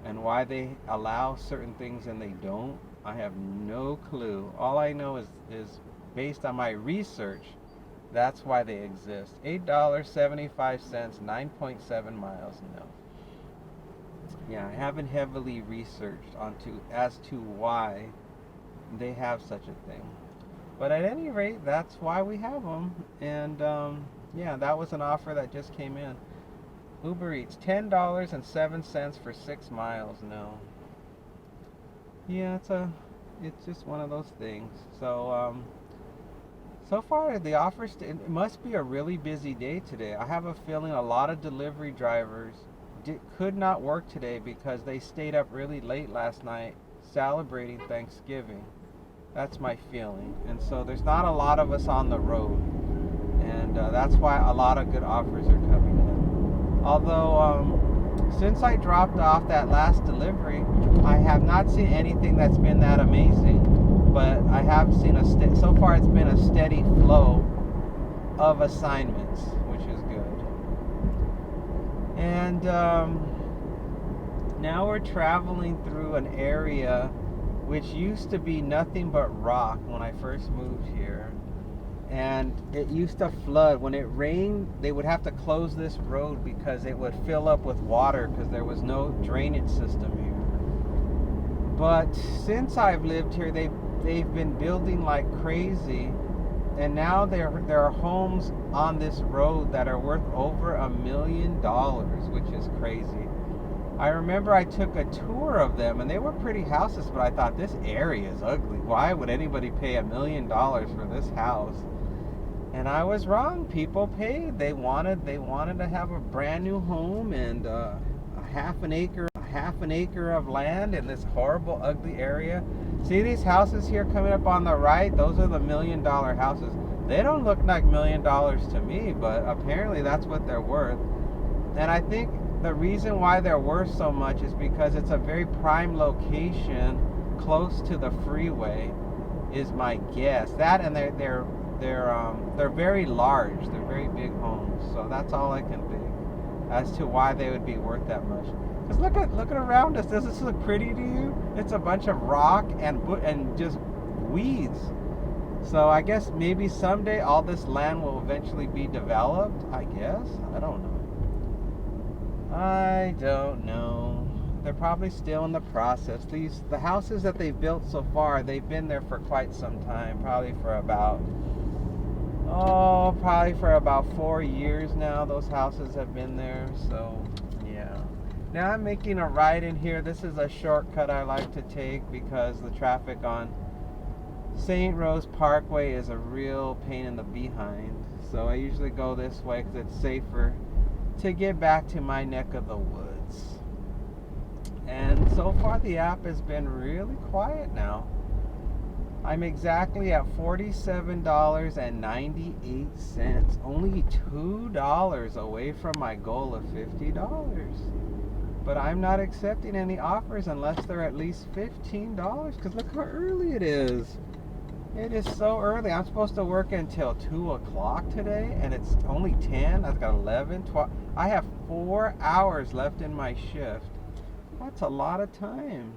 and why they allow certain things and they don't. I have no clue. All I know is based on my research, that's why they exist. $8.75, 9.7 miles now. Yeah, I haven't heavily researched as to why they have such a thing. But at any rate, that's why we have them. And yeah, that was an offer that just came in. Uber Eats, $10.07 for 6 miles now. Yeah, it's just one of those things. So so far the offers, it must be a really busy day today. I have a feeling a lot of delivery drivers could not work today because they stayed up really late last night celebrating Thanksgiving. That's my feeling. And so there's not a lot of us on the road. And that's why a lot of good offers are coming in. Although, since I dropped off that last delivery, I have not seen anything that's been that amazing. But I have seen so far it's been a steady flow of assignments, which is good. And now we're traveling through an area which used to be nothing but rock when I first moved here. And it used to flood. When it rained, they would have to close this road because it would fill up with water because there was no drainage system here. But since I've lived here, they've been building like crazy. And now there are homes on this road that are worth over $1 million, which is crazy. I remember I took a tour of them and they were pretty houses, but I thought this area is ugly. Why would anybody pay $1 million for this house? And I was wrong. People paid. They wanted to have a brand new home and a half an acre of land in this horrible, ugly area. See these houses here coming up on the right? Those are the $1 million houses. They don't look like $1 million to me, but apparently that's what they're worth. And I think the reason why they're worth so much is because it's a very prime location close to the freeway, is my guess. That and they're very large. They're very big homes. So that's all I can think as to why they would be worth that much. Because look at around us. Does this look pretty to you? It's a bunch of rock and just weeds. So I guess maybe someday all this land will eventually be developed. I guess. I don't know. They're probably still in the process. The houses that they've built so far, they've been there for quite some time. Probably for about 4 years now. Those houses have been there. So yeah. Now I'm making a right in here. This is a shortcut I like to take because the traffic on St. Rose Parkway is a real pain in the behind. So I usually go this way because it's safer to get back to my neck of the woods. And so far the app has been really quiet now. I'm exactly at $47.98, only $2 away from my goal of $50. But I'm not accepting any offers unless they're at least $15, because look how early it is. It is so early. I'm supposed to work until 2 o'clock today, and it's only 10. I've got 11, 12. I have 4 hours left in my shift. That's a lot of time.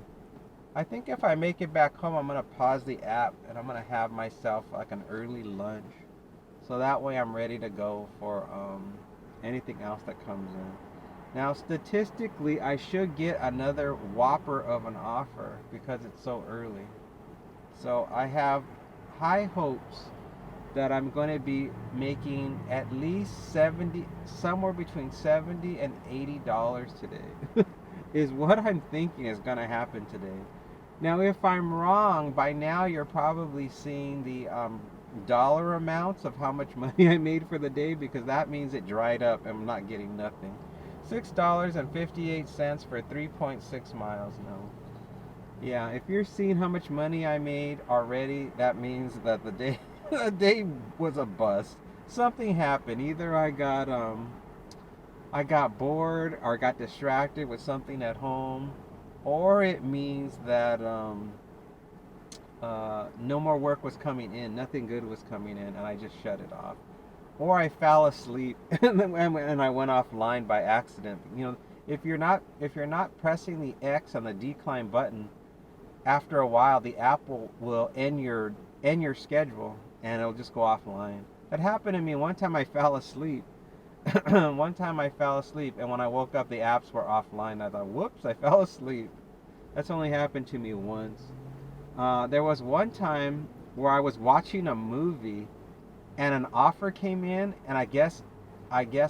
I think if I make it back home, I'm going to pause the app and I'm going to have myself like an early lunch. So that way I'm ready to go for anything else that comes in. Now, statistically, I should get another whopper of an offer because it's so early. So I have high hopes that I'm going to be making at least 70, somewhere between $70 and $80 today. Is what I'm thinking is going to happen today. Now, if I'm wrong, by now you're probably seeing the dollar amounts of how much money I made for the day, because that means it dried up and I'm not getting nothing. $6.58 for 3.6 miles now. Yeah, if you're seeing how much money I made already, that means that the day was a bust. Something happened. Either I got bored or got distracted with something at home, or it means that no more work was coming in, nothing good was coming in, and I just shut it off. Or I fell asleep and I went offline by accident. You know, if you're not pressing the X on the decline button, after a while the app will end your schedule and it'll just go offline. That happened to me one time. I fell asleep. And when I woke up the apps were offline. I thought, whoops, I fell asleep. That's only happened to me once. There was one time where I was watching a movie and an offer came in, and I guess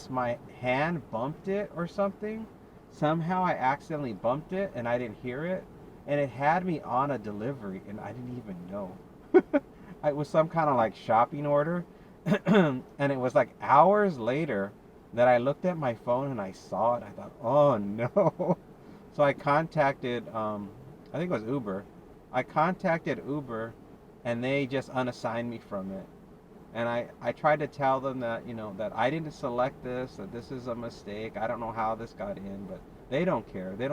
my hand bumped it or something. Somehow I accidentally bumped it and I didn't hear it, and it had me on a delivery and I didn't even know. It was some kind of like shopping order. And it was like hours later that I looked at my phone and I saw it. I thought, oh no. So I contacted, I think it was Uber. I contacted Uber and they just unassigned me from it. And I tried to tell them that, that I didn't select this, that this is a mistake. I don't know how this got in, but they don't care. They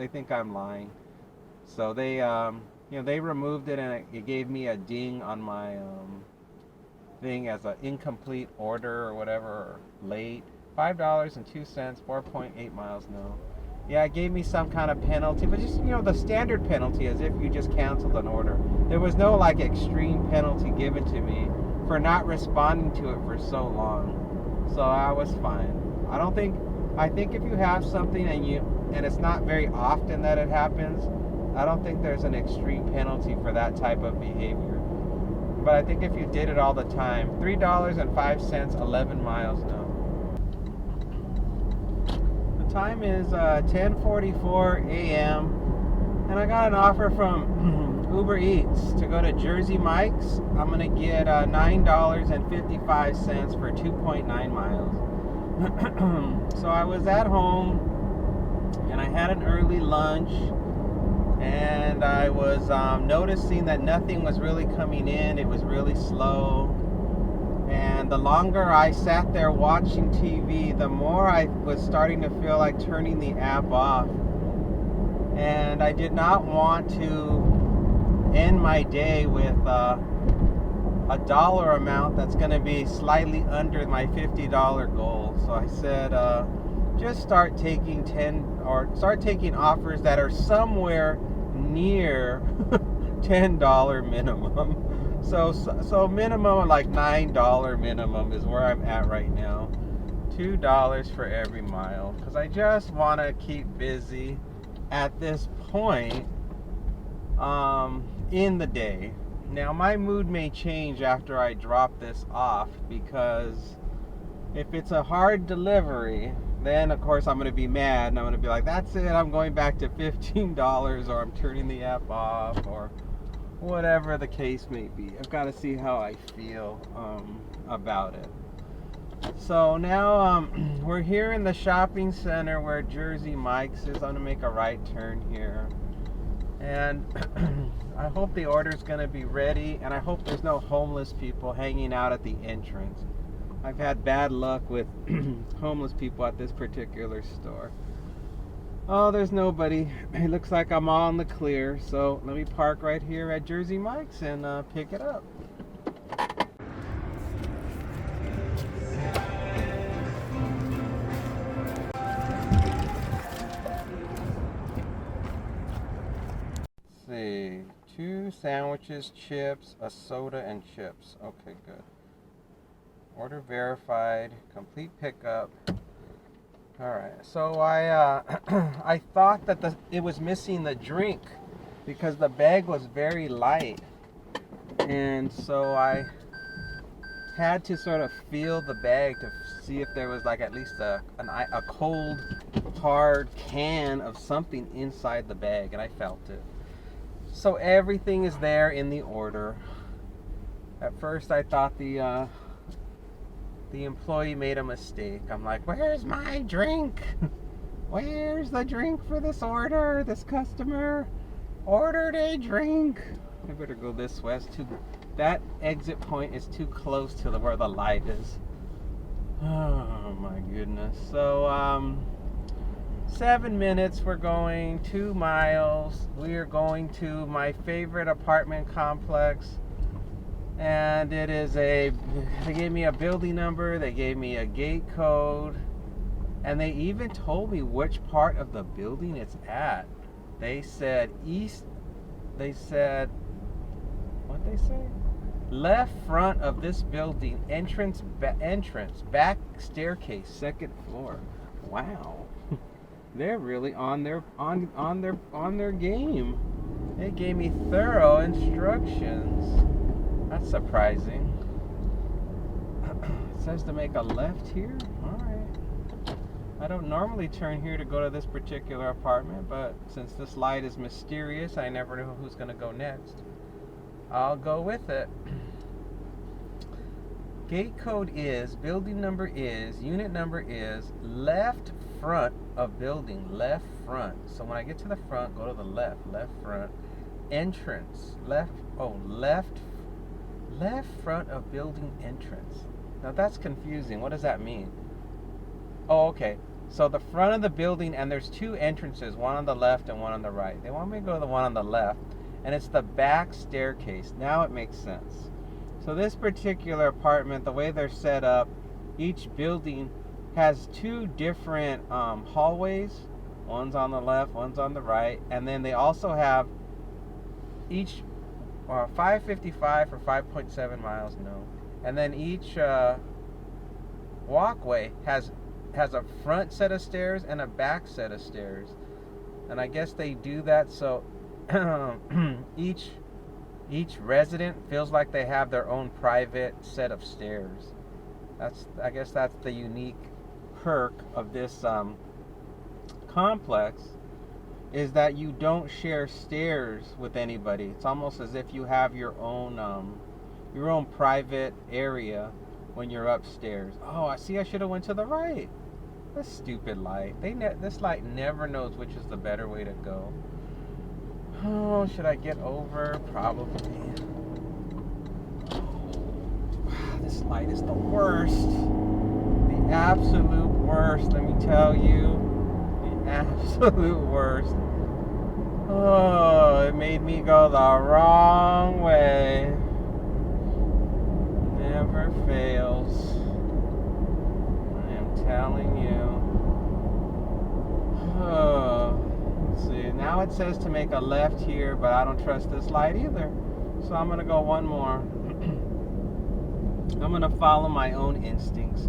think I'm lying. So they, they removed it, and it gave me a ding on my thing as an incomplete order or whatever, or late. $5.02, 4.8 miles now. Yeah, it gave me some kind of penalty, but just, the standard penalty, as if you just canceled an order. There was no like extreme penalty given to me for not responding to it for so long. So I was fine. I think if you have something and it's not very often that it happens, I don't think there's an extreme penalty for that type of behavior. But I think if you did it all the time, $3.05, 11 miles now. The time is 10:44 a.m. and I got an offer from Uber Eats to go to Jersey Mike's. I'm gonna get $9.55 for 2.9 miles. So I was at home and I had an early lunch, and I was noticing that nothing was really coming in. It was really slow, and the longer I sat there watching TV, the more I was starting to feel like turning the app off. And I did not want to end my day with a dollar amount that's going to be slightly under my $50 goal. So I said, just start taking offers that are somewhere near $10 minimum. So minimum, like $9 minimum is where I'm at right now. $2 for every mile, because I just want to keep busy at this point in the day. Now my mood may change after I drop this off, because if it's a hard delivery, then of course I'm going to be mad and I'm going to be like, that's it, I'm going back to $15, or I'm turning the app off, or whatever the case may be. I've got to see how I feel about it. So now we're here in the shopping center where Jersey Mike's is. I'm gonna make a right turn here, and I hope the order's gonna be ready, and I hope there's no homeless people hanging out at the entrance. I've had bad luck with homeless people at this particular store. Oh, there's nobody. It looks like I'm all in the clear. So let me park right here at Jersey Mike's and pick it up. Let's see. 2 sandwiches, chips, a soda, and chips. Okay, good. Order verified. Complete pickup. All right. So I I thought that it was missing the drink because the bag was very light, and so I had to sort of feel the bag to see if there was like at least a cold, hard can of something inside the bag, and I felt it. So everything is there in the order. At first, I thought the employee made a mistake. I'm like, where's my drink? Where's the drink for this order? This customer ordered a drink. I better go this way. That exit point is too close to where the light is. Oh my goodness. So 7 minutes we're going, 2 miles. We are going to my favorite apartment complex. And it is they gave me a building number, they gave me a gate code, and they even told me which part of the building it's at. They said what'd they say? Left front of this building, entrance, back staircase, 2nd floor. Wow. They're really on their game. They gave me thorough instructions. That's surprising. It says to make a left here. All right. I don't normally turn here to go to this particular apartment, but since this light is mysterious, I never know who's going to go next. I'll go with it. Gate code is, building number is, unit number is, left front of building, left front. So when I get to the front, go to the left front. Entrance, left front of building entrance. Now that's confusing. What does that mean? Oh, okay. So the front of the building, and there's 2 entrances, one on the left and one on the right. They want me to go to the one on the left, and it's the back staircase. Now it makes sense. So this particular apartment, the way they're set up, each building has 2 different hallways. One's on the left, one's on the right, and then they also have each 555 for 5.7 miles, no. And then each walkway has a front set of stairs and a back set of stairs. And I guess they do that so each resident feels like they have their own private set of stairs. I guess that's the unique perk of this complex, is that you don't share stairs with anybody. It's almost as if you have your own private area when you're upstairs. Oh, I see. I should have went to the right. This stupid light. This light never knows which is the better way to go. Oh, should I get over? Probably. Oh, this light is the worst. The absolute worst. Let me tell you. The absolute worst. Oh, it made me go the wrong way. Never fails. I am telling you. Oh, let's see. Now it says to make a left here, but I don't trust this light either. So I'm going to go one more. I'm going to follow my own instincts.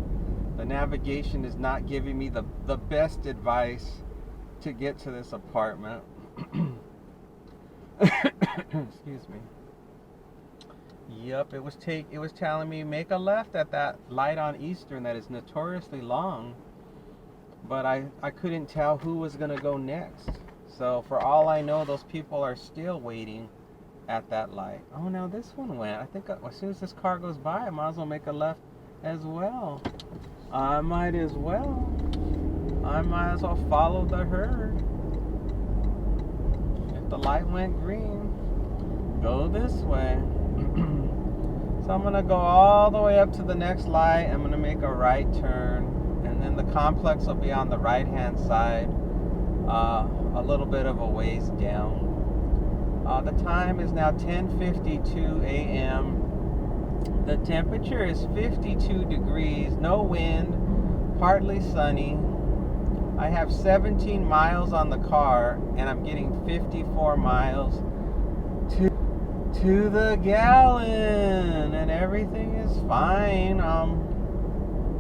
The navigation is not giving me the best advice to get to this apartment. Excuse me. Yep, it was telling me make a left at that light on Eastern that is notoriously long, but I couldn't tell who was going to go next. So for all I know, those people are still waiting at that light. Oh, now this one went. I think as soon as this car goes by, I might as well make a left as well. I might as well. I might as well follow the herd. If the light went green, go this way. So I'm gonna go all the way up to the next light. I'm gonna make a right turn, and then the complex will be on the right hand side, a little bit of a ways down. The time is now 10:52 a.m. The temperature is 52 degrees, no wind, partly sunny. I have 17 miles on the car, and I'm getting 54 miles to the gallon, and everything is fine.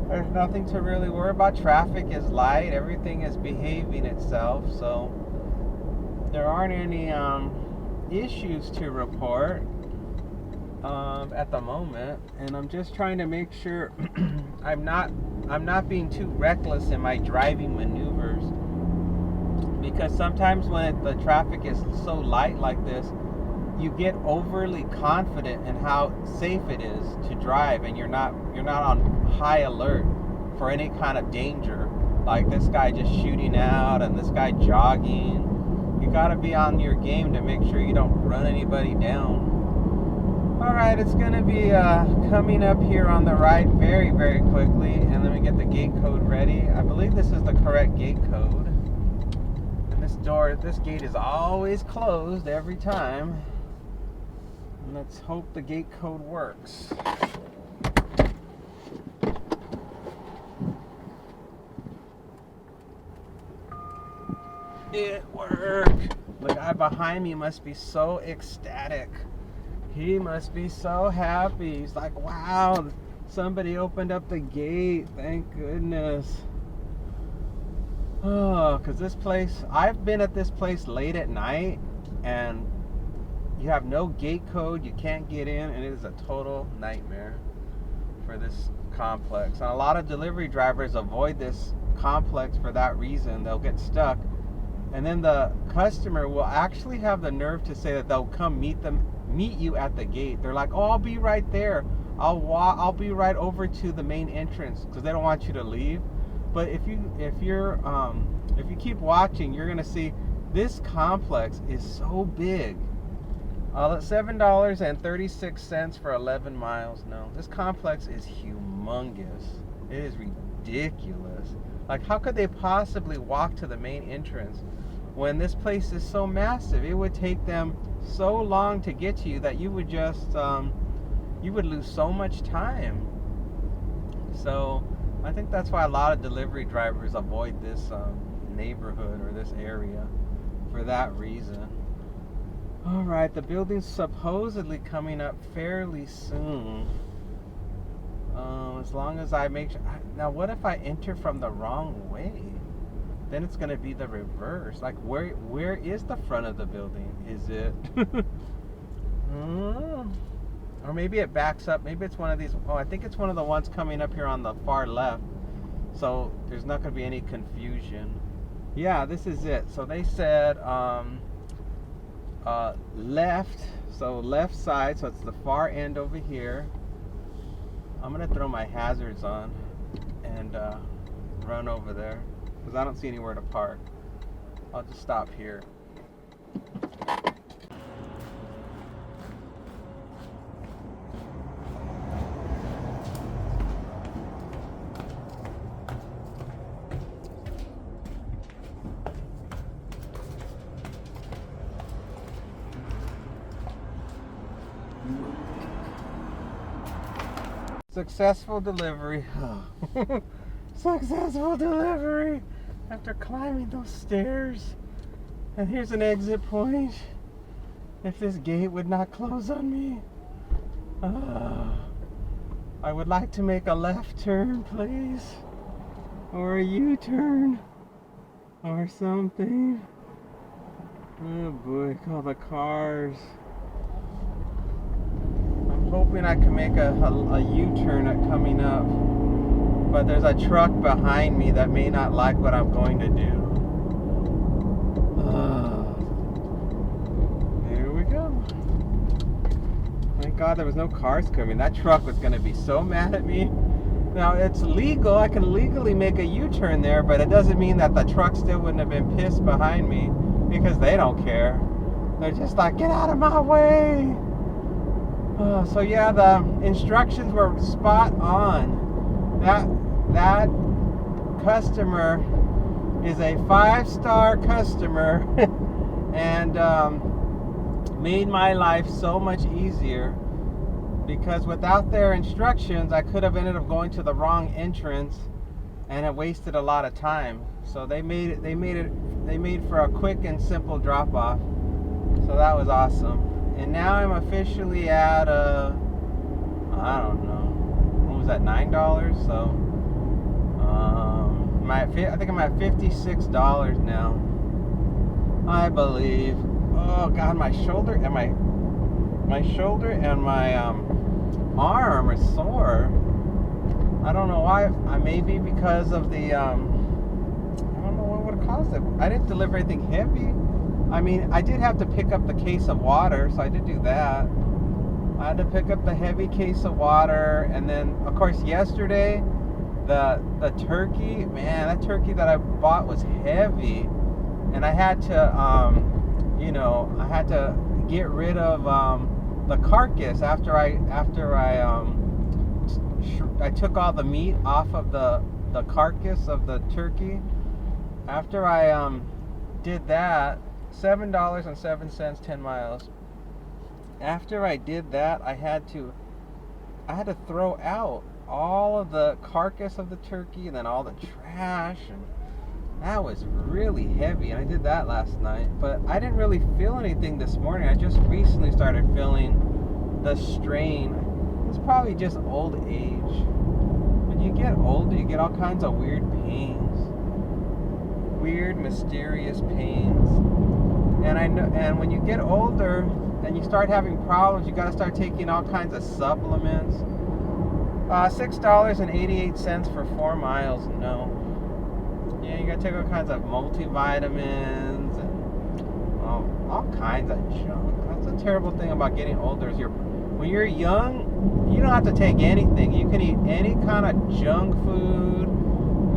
There's nothing to really worry about. Traffic is light. Everything is behaving itself, so there aren't any issues to report at the moment. And I'm just trying to make sure I'm not being too reckless in my driving maneuvers, because sometimes when the traffic is so light like this, you get overly confident in how safe it is to drive, and you're not on high alert for any kind of danger, like this guy just shooting out and this guy jogging. You got to be on your game to make sure you don't run anybody down. All right, it's going to be coming up here on the right very, very quickly, and let me get the gate code ready. I believe this is the correct gate code. And this gate is always closed every time. And let's hope the gate code works. It worked. The guy behind me must be so ecstatic. He must be so happy. He's like, wow, somebody opened up the gate. Thank goodness. Oh, because this place, I've been at this place late at night, and you have no gate code. You can't get in, and it is a total nightmare for this complex. And a lot of delivery drivers avoid this complex for that reason. They'll get stuck, and then the customer will actually have the nerve to say that they'll come meet you at the gate. They're like, oh, I'll be right there. I'll be right over to the main entrance, because they don't want you to leave. But if you keep watching, you're gonna see this complex is so big. $7.36 for 11 miles. No, this complex is humongous. It is ridiculous. Like, how could they possibly walk to the main entrance when this place is so massive? It would take them so long to get to you that you would just you would lose so much time. So I think that's why a lot of delivery drivers avoid this neighborhood or this area, for that reason. All right, the building's supposedly coming up fairly soon. As long as I make sure. Now, what if I enter from the wrong way? Then it's going to be the reverse. Like, where is the front of the building? Is it? Or maybe it backs up. Maybe it's one of these. Oh, I think it's one of the ones coming up here on the far left. So there's not going to be any confusion. Yeah, this is it. So they said left. So left side. So it's the far end over here. I'm going to throw my hazards on and run over there, because I don't see anywhere to park. I'll just stop here. Successful delivery. Successful delivery after climbing those stairs. And here's an exit point. If this gate would not close on me. I would like to make a left turn, please. Or a U-turn. Or something. Oh boy, all the cars. I'm hoping I can make a U-turn at coming up. But there's a truck behind me that may not like what I'm going to do. There we go. Thank God there was no cars coming. That truck was going to be so mad at me. Now, it's legal. I can legally make a U-turn there, but it doesn't mean that the truck still wouldn't have been pissed behind me because they don't care. They're just like, get out of my way. So yeah, the instructions were spot on. That customer is a 5-star customer and made my life so much easier, because without their instructions I could have ended up going to the wrong entrance and have wasted a lot of time. So they made for a quick and simple drop off. So that was awesome. And now I'm officially at I don't know, what was that, $9? So I think I'm at $56 now, I believe. Oh God, my shoulder and my arm are sore. I don't know why. Maybe because of the I don't know what would have caused it. I didn't deliver anything heavy. I mean, I did have to pick up the case of water, so I did do that. I had to pick up the heavy case of water, and then of course yesterday the turkey, man, that turkey that I bought was heavy, and I had to I had to get rid of the carcass after I took all the meat off of the carcass of the turkey. After I did that, $7.07, 10 miles. After I did that, I had to throw out all of the carcass of the turkey and then all the trash, and that was really heavy. And I did that last night, but I didn't really feel anything this morning. I just recently started feeling the strain. It's probably just old age. When you get older, you get all kinds of weird pains, weird, mysterious pains. And I know, and when you get older and you start having problems, you got to start taking all kinds of supplements. $6.88 for 4 miles. No. Yeah, you got to take all kinds of multivitamins and all kinds of junk. That's the terrible thing about getting older. Is when you're young, you don't have to take anything. You can eat any kind of junk food.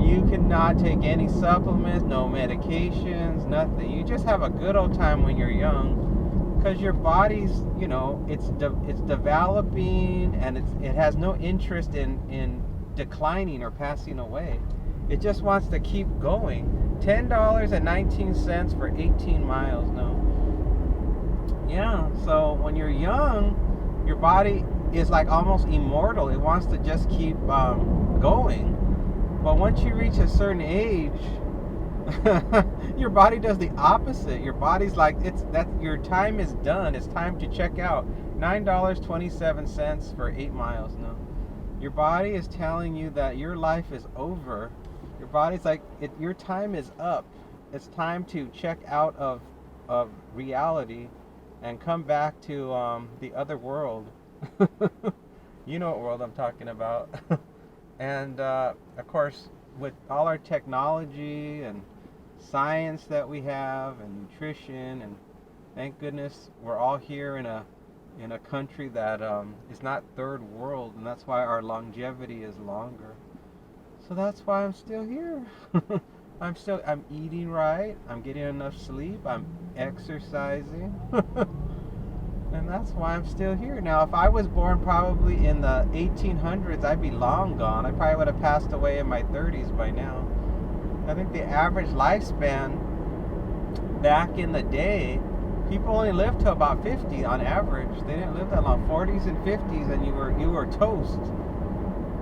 You cannot take any supplements, no medications, nothing. You just have a good old time when you're young, because your body's, it's developing, and it has no interest in declining or passing away. It just wants to keep going. $10.19 for 18 miles. No. Yeah. So when you're young, your body is like almost immortal. It wants to just keep going. But once you reach a certain age, your body does the opposite. Your body's like, your time is done. It's time to check out. $9.27 for 8 miles. No. Your body is telling you that your life is over. Your body's like, your time is up. It's time to check out of reality and come back to the other world. You know what world I'm talking about. And of course, with all our technology and science that we have, and nutrition, and thank goodness we're all here in a country that is not third world, and that's why our longevity is longer. So that's why I'm still here. I'm eating right. I'm getting enough sleep. I'm exercising. And that's why I'm still here. Now, if I was born probably in the 1800s, I'd be long gone. I probably would have passed away in my 30s by now. I think the average lifespan back in the day, people only lived to about 50 on average. They didn't live that long. 40s and 50s, and you were toast.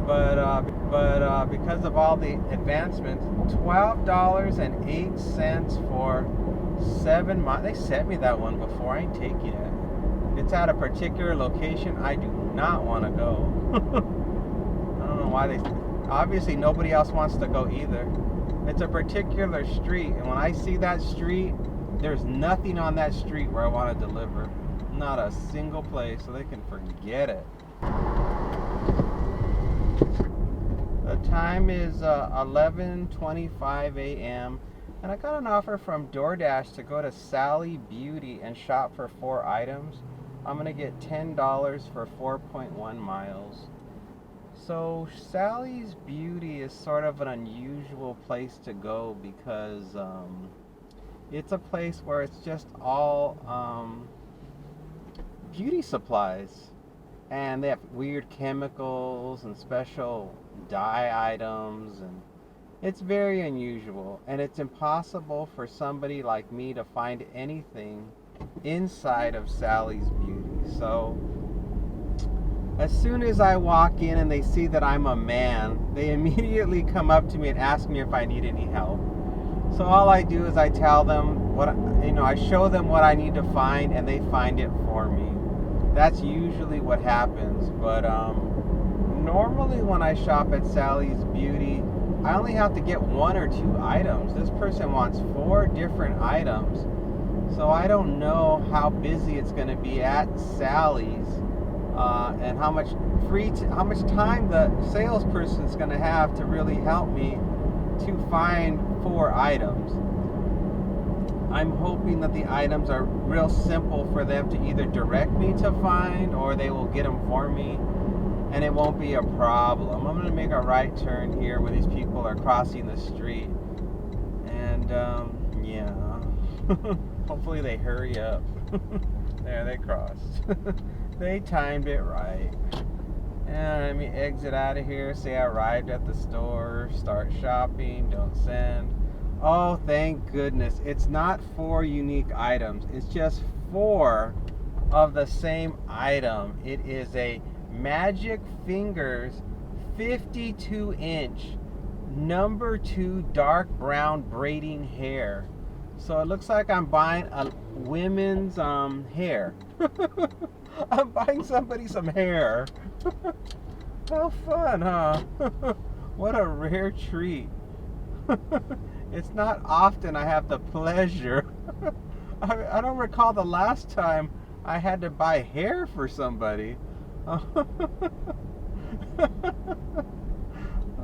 But because of all the advancements, $12.08 for 7 miles. They sent me that one before. I ain't taking it. It's at a particular location I do not want to go. I don't know why obviously nobody else wants to go either. It's a particular street, and when I see that street, there's nothing on that street where I want to deliver. Not a single place, so they can forget it. The time is 11:25 a.m. and I got an offer from DoorDash to go to Sally Beauty and shop for 4 items. I'm going to get $10 for 4.1 miles. So Sally's Beauty is sort of an unusual place to go because it's a place where it's just all beauty supplies. And they have weird chemicals and special dye items, and it's very unusual. And it's impossible for somebody like me to find anything inside of Sally's Beauty. So as soon as I walk in and they see that I'm a man, they immediately come up to me and ask me if I need any help. So all I do is I tell them I show them what I need to find, and they find it for me. That's usually what happens. But normally when I shop at Sally's Beauty, I only have to get 1 or 2 items. This person wants 4 different items. So I don't know how busy it's going to be at Sally's. And how much time the salesperson is going to have to really help me to find 4 items. I'm hoping that the items are real simple for them to either direct me to find, or they will get them for me and it won't be a problem. I'm going to make a right turn here where these people are crossing the street, and yeah. Hopefully they hurry up. There, they crossed. They timed it right. And let me exit out of here, say I arrived at the store, start shopping, don't send. Oh, thank goodness. It's not 4 unique items. It's just 4 of the same item. It is a Magic Fingers 52-inch number 2 dark brown braiding hair. So it looks like I'm buying a women's hair. I'm buying somebody some hair. How fun, huh? What a rare treat. It's not often I have the pleasure. I don't recall the last time I had to buy hair for somebody.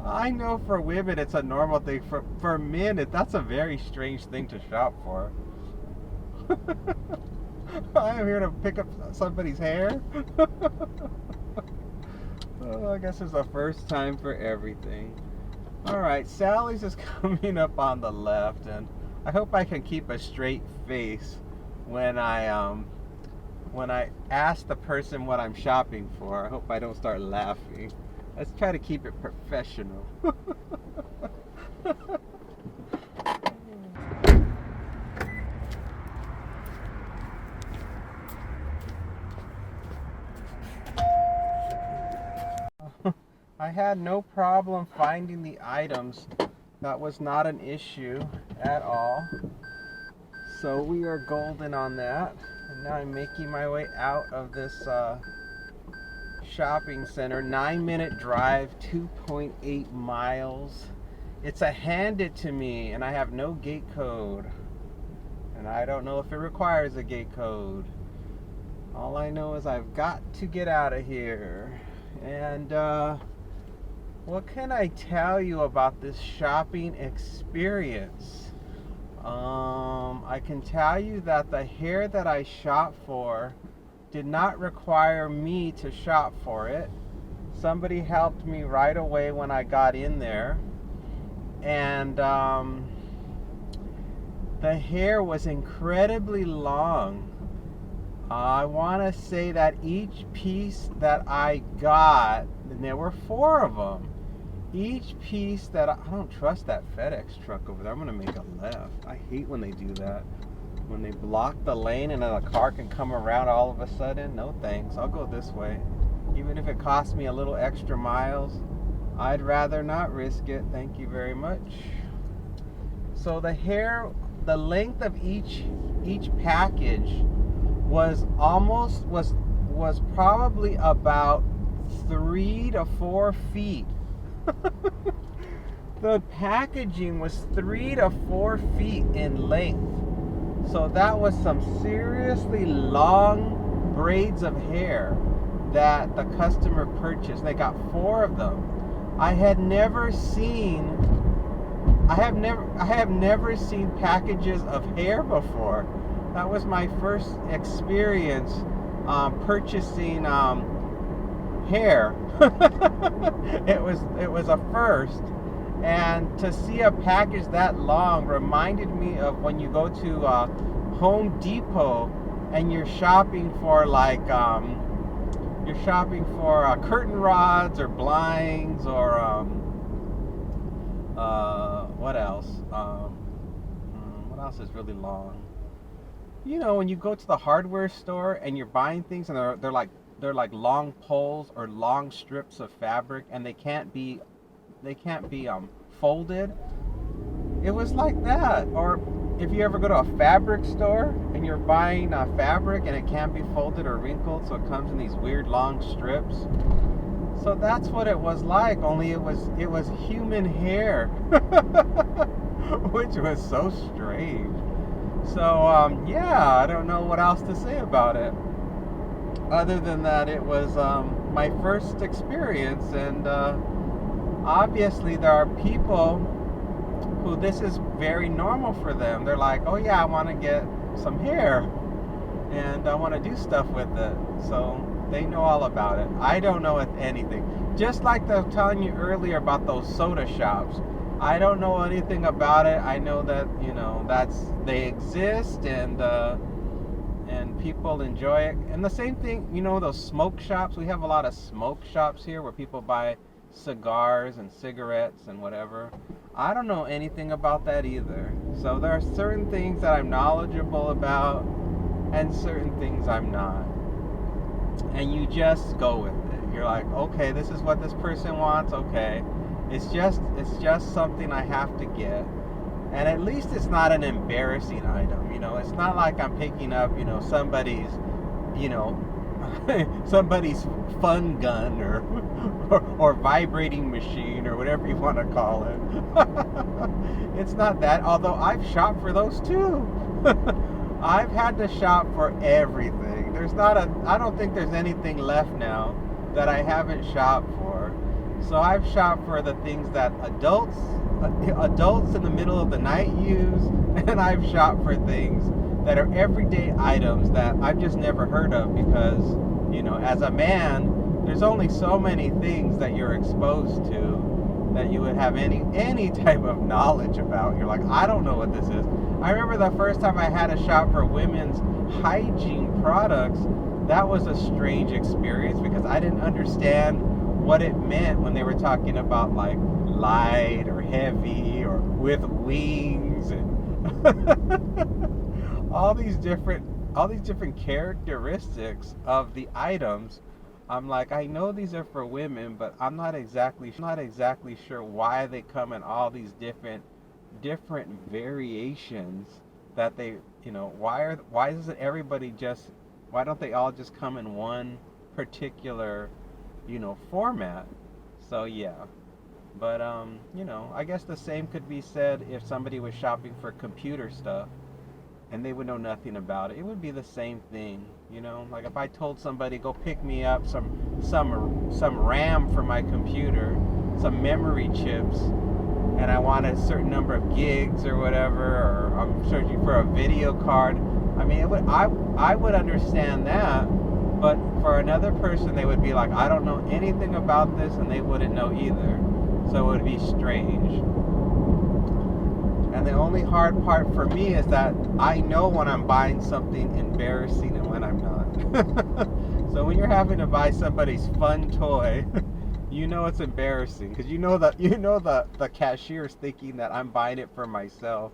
I know for women it's a normal thing. For men, that's a very strange thing to shop for. I am here to pick up somebody's hair. Oh, I guess it's the first time for everything. Alright, Sally's is coming up on the left, and I hope I can keep a straight face when I ask the person what I'm shopping for. I hope I don't start laughing. Let's try to keep it professional. I had no problem finding the items. That was not an issue at all. So we are golden on that. And now I'm making my way out of this shopping center. 9-minute drive, 2.8 miles. It's a hand it to me, and I have no gate code. And I don't know if it requires a gate code. All I know is I've got to get out of here. And what can I tell you about this shopping experience? I can tell you that the hair that I shopped for did not require me to shop for it. Somebody helped me right away when I got in there. And the hair was incredibly long. I want to say that each piece that I got, and there were 4 of them, each piece that I don't trust that FedEx truck over there. I'm going to make a left. I hate when they do that. When they block the lane and then a car can come around all of a sudden. No thanks. I'll go this way. Even if it costs me a little extra miles, I'd rather not risk it. Thank you very much. So the hair, the length of each package was probably about 3 to 4 feet. The packaging was 3 to 4 feet in length. So that was some seriously long braids of hair that the customer purchased. They got 4 of them. I have never seen packages of hair before. That was my first experience purchasing hair. It was a first. And to see a package that long reminded me of when you go to Home Depot and you're shopping for curtain rods or blinds or what else? What else is really long? You know, when you go to the hardware store and you're buying things and they're like long poles or long strips of fabric and they can't be folded. It was like that. Or if you ever go to a fabric store and you're buying fabric and it can't be folded or wrinkled, so it comes in these weird long strips. So that's what it was like, only it was human hair. Which was so strange. So yeah, I don't know what else to say about it. Other than that, it was my first experience, and obviously there are people who this is very normal for them. They're like, oh yeah, I want to get some hair and I want to do stuff with it. So they know all about it. I don't know anything. Just like I was telling you earlier about those soda shops. I don't know anything about it. I know that, you know, they exist and people enjoy it. And the same thing, you know, those smoke shops. We have a lot of smoke shops here where people buy cigars and cigarettes and whatever. I don't know anything about that either. So there are certain things that I'm knowledgeable about and certain things I'm not. And you just go with it. You're like, okay, this is what this person wants. Okay. It's just something I have to get. And at least it's not an embarrassing item. You know, it's not like I'm picking up, you know, somebody's fun gun or vibrating machine or whatever you want to call it. It's not that, although I've shopped for those too. I've had to shop for everything. I don't think there's anything left now that I haven't shopped for. So I've shopped for the things that adults in the middle of the night use, and I've shopped for things that are everyday items that I've just never heard of because, you know, as a man, there's only so many things that you're exposed to that you would have any type of knowledge about. You're like, I don't know what this is. I remember the first time I had to shop for women's hygiene products. That was a strange experience because I didn't understand what it meant when they were talking about like light or heavy or with wings and all these different characteristics of the items. I'm like, I know these are for women, but I'm not exactly sure why they come in all these different variations that they, you know, why don't they all just come in one particular, you know, format? So yeah. But you know, I guess the same could be said if somebody was shopping for computer stuff and they would know nothing about it. It would be the same thing, you know? Like if I told somebody, go pick me up some RAM for my computer, some memory chips, and I want a certain number of gigs or whatever, or I'm searching for a video card. I mean, I would understand that, but for another person, they would be like, I don't know anything about this, and they wouldn't know either. So it would be strange. And the only hard part for me is that I know when I'm buying something embarrassing and when I'm not. So when you're having to buy somebody's fun toy, you know it's embarrassing because you know the cashier's thinking that I'm buying it for myself.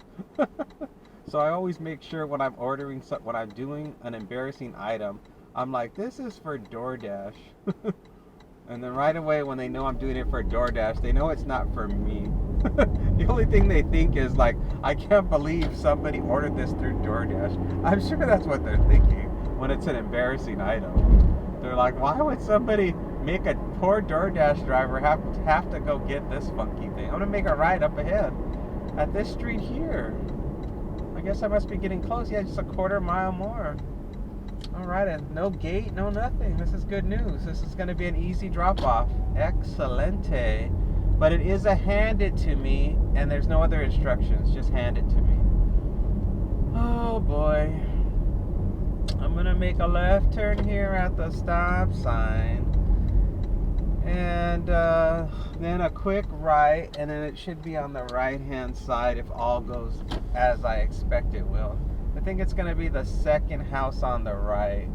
So I always make sure when I'm doing an embarrassing item, I'm like, this is for DoorDash. And then right away when they know I'm doing it for DoorDash, they know it's not for me. The only thing they think is like, I can't believe somebody ordered this through DoorDash. I'm sure that's what they're thinking when it's an embarrassing item. They're like, why would somebody make a poor DoorDash driver have to go get this funky thing? I'm gonna make a ride up ahead at this street here. I guess I must be getting close. Yeah, just a quarter mile more. All right, and no gate, no nothing. This is good news. This is going to be an easy drop-off. Excelente. But it is a hand it to me, and there's no other instructions. Just hand it to me. Oh, boy. I'm going to make a left turn here at the stop sign. and then a quick right, and then it should be on the right hand side if all goes as I expect it will. I think it's going to be the second house on the right.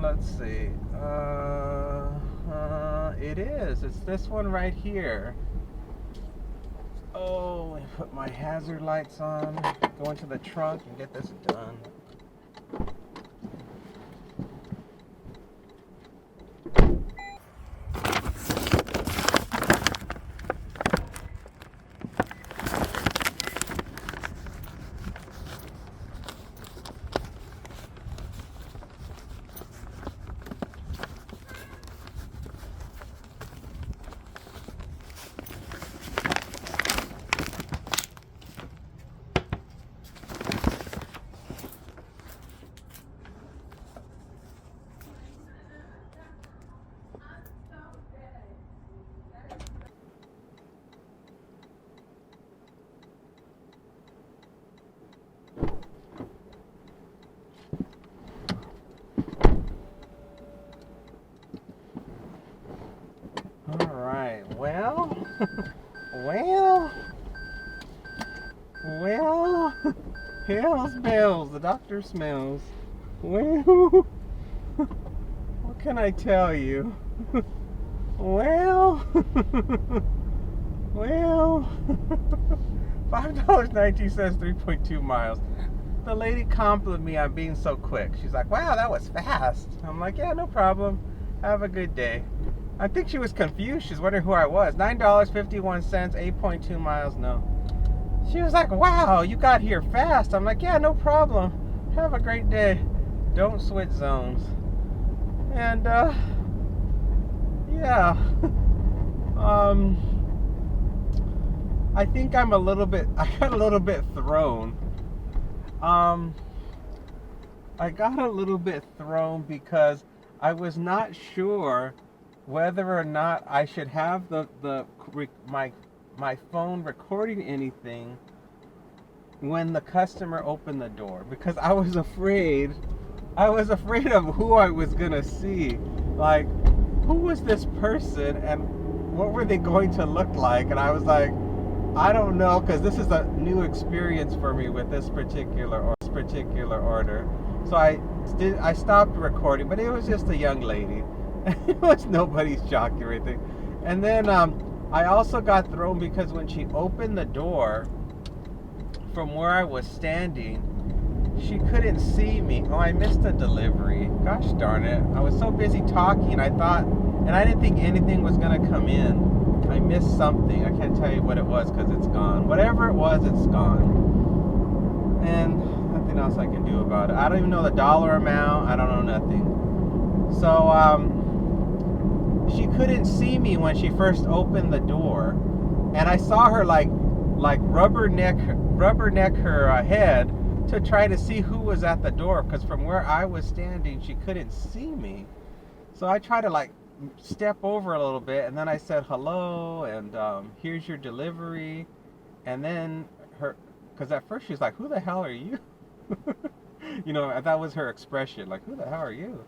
Let's see. It is. It's this one right here. Oh, I put my hazard lights on, go into the trunk and get this done. Well, hell's bells, the doctor smells. Well, what can I tell you? Well, $5.19, 3.2 miles. The lady complimented me on being so quick. She's like, wow, that was fast. I'm like, yeah, no problem. Have a good day. I think she was confused. She's wondering who I was. $9.51, 8.2 miles. No. She was like, wow, you got here fast. I'm like, yeah, no problem. Have a great day. Don't switch zones. And, yeah. I think I got a little bit thrown. I got a little bit thrown because I was not sure whether or not I should have my phone recording anything when the customer opened the door, because I was afraid of who I was gonna see. Like, who was this person and what were they going to look like? And I was like, I don't know, because this is a new experience for me with this particular order. So I stopped recording, but it was just a young lady. It was nobody's jockey or anything. And then I also got thrown because when she opened the door from where I was standing, she couldn't see me. Oh, I missed a delivery. Gosh darn it. I was so busy talking, I didn't think anything was going to come in. I missed something. I can't tell you what it was because it's gone. Whatever it was, it's gone. And nothing else I can do about it. I don't even know the dollar amount. I don't know nothing. So, she couldn't see me when she first opened the door. And I saw her like rubberneck her head to try to see who was at the door, because from where I was standing, she couldn't see me. So I tried to like step over a little bit, and then I said hello, and here's your delivery. And then because at first she's like, who the hell are you? You know, that was her expression, like, who the hell are you?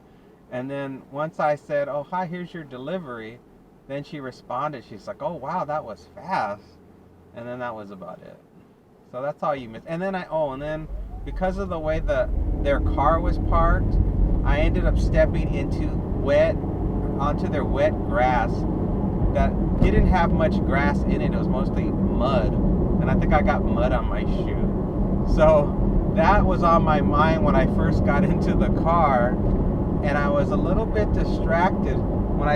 And then once I said, oh, hi, here's your delivery, then she responded. She's like, oh, wow, that was fast. And then that was about it. So that's all you missed. And then because of the way their car was parked, I ended up stepping onto their wet grass that didn't have much grass in it. It was mostly mud. And I think I got mud on my shoe. So that was on my mind when I first got into the car. And I was a little bit distracted.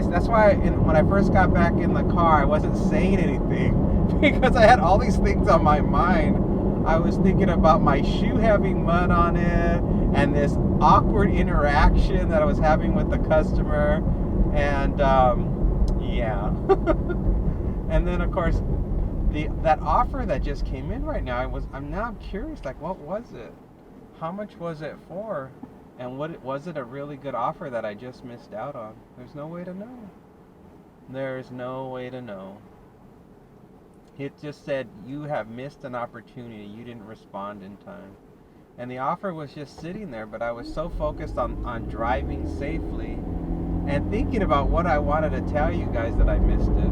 That's why when I first got back in the car, I wasn't saying anything. Because I had all these things on my mind. I was thinking about my shoe having mud on it, and this awkward interaction that I was having with the customer, and yeah. And then of course, that offer that just came in right now, I'm now curious, like, what was it? How much was it for? And was it a really good offer that I just missed out on? There's no way to know. There's no way to know. It just said, you have missed an opportunity. You didn't respond in time. And the offer was just sitting there, but I was so focused on driving safely and thinking about what I wanted to tell you guys that I missed it.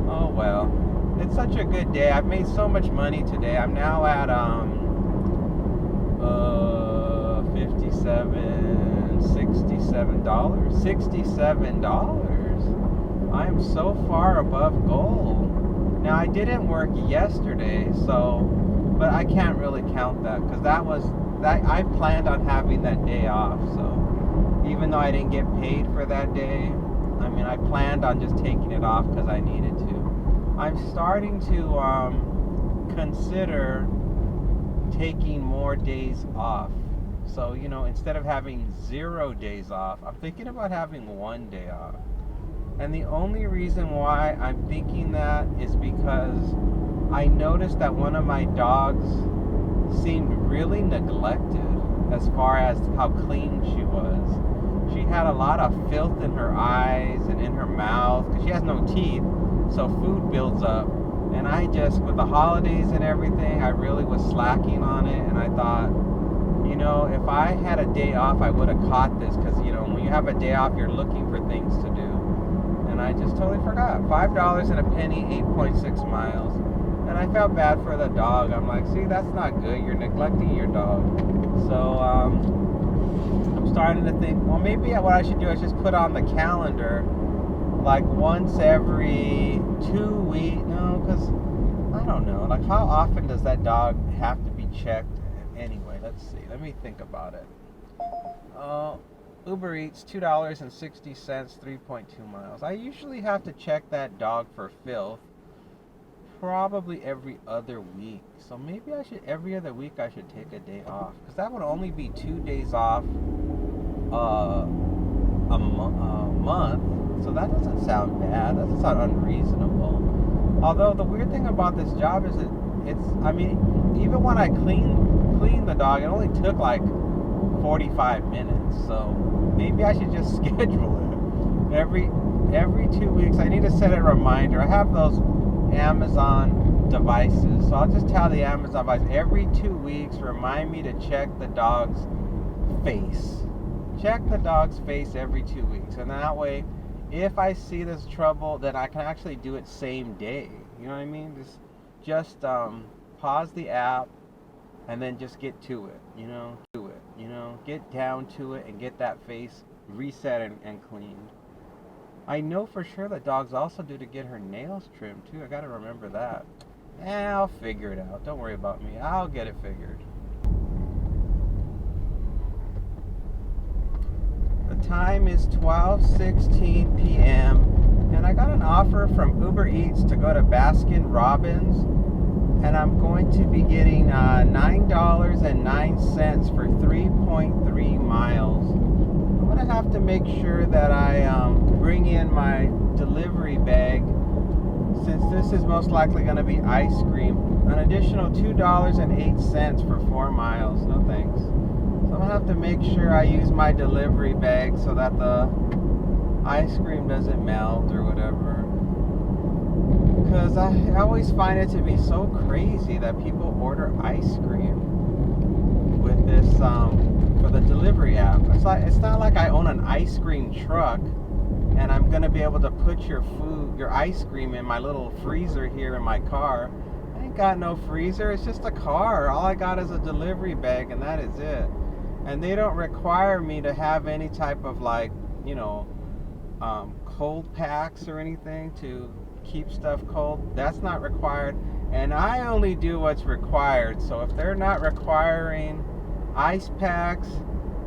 Oh well. It's such a good day. I've made so much money today. I'm now at 67 dollars. I am so far above goal. Now I didn't work yesterday, but I can't really count that because I planned on having that day off. So even though I didn't get paid for that day, I mean I planned on just taking it off because I needed to. I'm starting to consider taking more days off. So, instead of having 0 days off, I'm thinking about having 1 day off. And the only reason why I'm thinking that is because I noticed that one of my dogs seemed really neglected as far as how clean she was. She had a lot of filth in her eyes and in her mouth because she has no teeth, so food builds up. And I just, with the holidays and everything, I really was slacking on it, and I thought, if I had a day off, I would have caught this, because, when you have a day off, you're looking for things to do. And I just totally forgot. $5 and a penny, 8.6 miles. And I felt bad for the dog. I'm like, see, that's not good. You're neglecting your dog. So, I'm starting to think, well, maybe what I should do is just put on the calendar, like once every 2 weeks. No, because, I don't know. Like, how often does that dog have to be checked? Anyway, let's see. Let me think about it. Uber Eats, $2.60, 3.2 miles. I usually have to check that dog for filth probably every other week. So maybe every other week I should take a day off. Because that would only be 2 days off a month. So that doesn't sound bad. That doesn't sound unreasonable. Although the weird thing about this job is even when I clean the dog, it only took like 45 minutes. So maybe I should just schedule it every 2 weeks. I need to set a reminder. I have those Amazon devices, so I'll just tell the Amazon device every 2 weeks, remind me to check the dog's face. Check the dog's face every 2 weeks, and that way, if I see this trouble, then I can actually do it same day. You know what I mean? Just pause the app and then just get to it. Get down to it and get that face reset and cleaned. I know for sure that dogs also do to get her nails trimmed too. I gotta remember that. I'll figure it out. Don't worry about me. I'll get it figured. The time is 12:16 p.m. and I got an offer from Uber Eats to go to Baskin Robbins, and I'm going to be getting $9.09 for 3.3 miles. I'm going to have to make sure that I bring in my delivery bag, since this is most likely going to be ice cream. An additional $2.08 for 4 miles. No thanks. So I'm going to have to make sure I use my delivery bag so that the ice cream doesn't melt or whatever. Because I always find it to be so crazy that people order ice cream with this for the delivery app. It's not like I own an ice cream truck and I'm gonna be able to put your ice cream in my little freezer here in my car. I ain't got no freezer. It's just a car. All I got is a delivery bag, and that is it. And they don't require me to have any type of cold packs or anything to keep stuff cold. That's not required, and I only do what's required. So if they're not requiring ice packs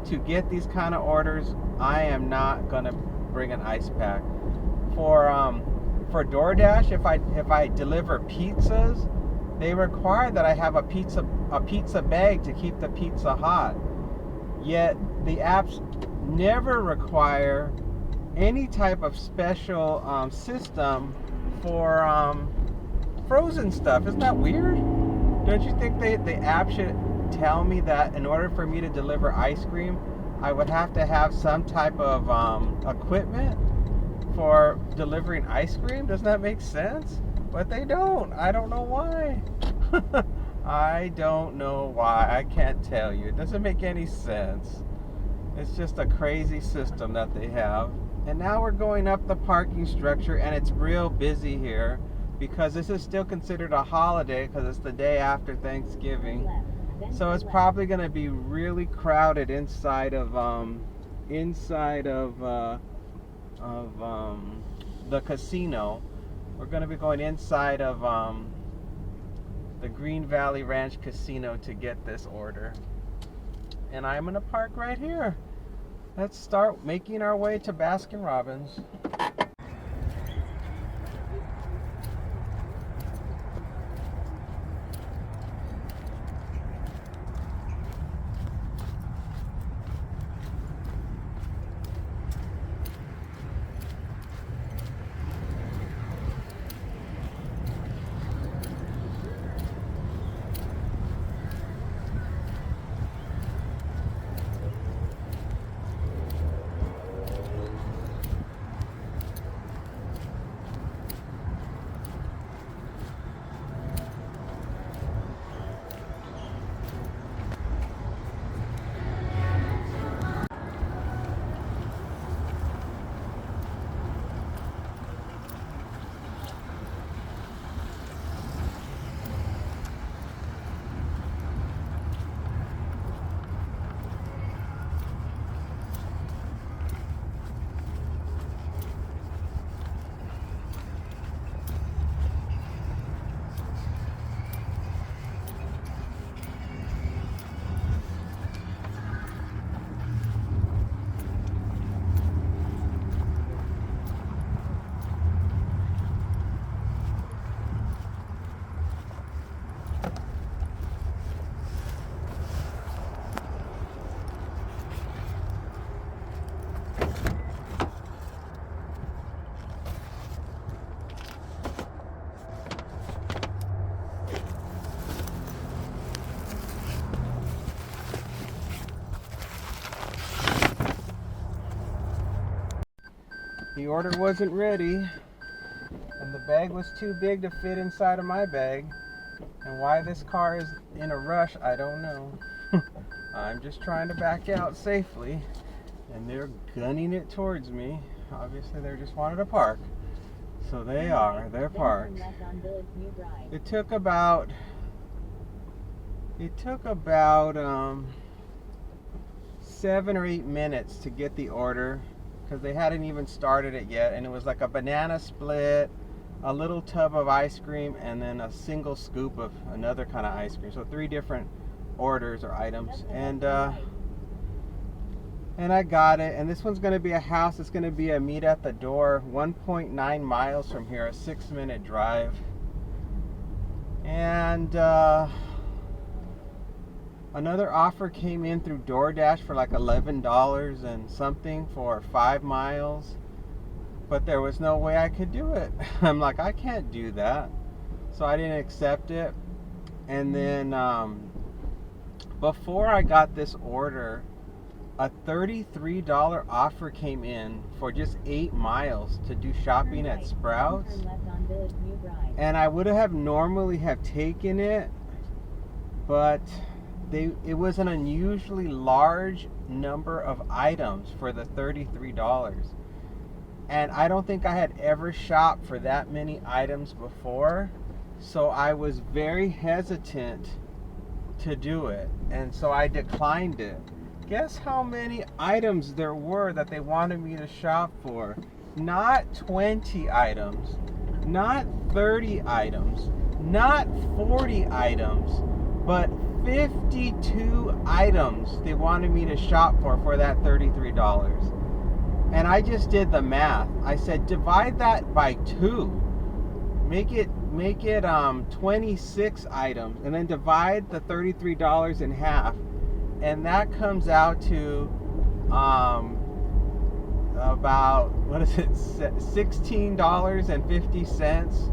to get these kind of orders, I am not gonna bring an ice pack. For DoorDash, if I deliver pizzas, they require that I have a pizza bag to keep the pizza hot. Yet the apps never require any type of special system for frozen stuff. Isn't that weird? Don't you think the app should tell me that in order for me to deliver ice cream, I would have to have some type of equipment for delivering ice cream? Doesn't that make sense? But they don't. I don't know why. I don't know why. I can't tell you. It doesn't make any sense. It's just a crazy system that they have. And now we're going up the parking structure, and it's real busy here because this is still considered a holiday because it's the day after Thanksgiving. So it's probably going to be really crowded inside of the casino. We're going to be going inside of the Green Valley Ranch Casino to get this order. And I'm going to park right here. Let's start making our way to Baskin Robbins. The order wasn't ready, and the bag was too big to fit inside of my bag. And why this car is in a rush, I don't know. I'm just trying to back out safely, and they're gunning it towards me. Obviously, they just wanted to park. So they're parked. It took about 7 or 8 minutes to get the order, because they hadn't even started it yet, and it was like a banana split, a little tub of ice cream, and then a single scoop of another kind of ice cream. So 3 different orders or items, and I got it. And this one's going to be a house. It's going to be a meet at the door, 1.9 miles from here, a 6-minute drive. And another offer came in through DoorDash for like $11 and something for 5 miles. But there was no way I could do it. I'm like, I can't do that. So I didn't accept it. And then before I got this order, a $33 offer came in for just 8 miles to do shopping at Sprouts. And I would have normally have taken it, but it was an unusually large number of items for the $33. And I don't think I had ever shopped for that many items before. So I was very hesitant to do it. And so I declined it. Guess how many items there were that they wanted me to shop for? Not 20 items, not 30 items, not 40 items, but 52 items they wanted me to shop for that $33. And I just did the math. I said, divide that by 2. Make it 26 items, and then divide the $33 in half. And that comes out to about, what is it, $16.50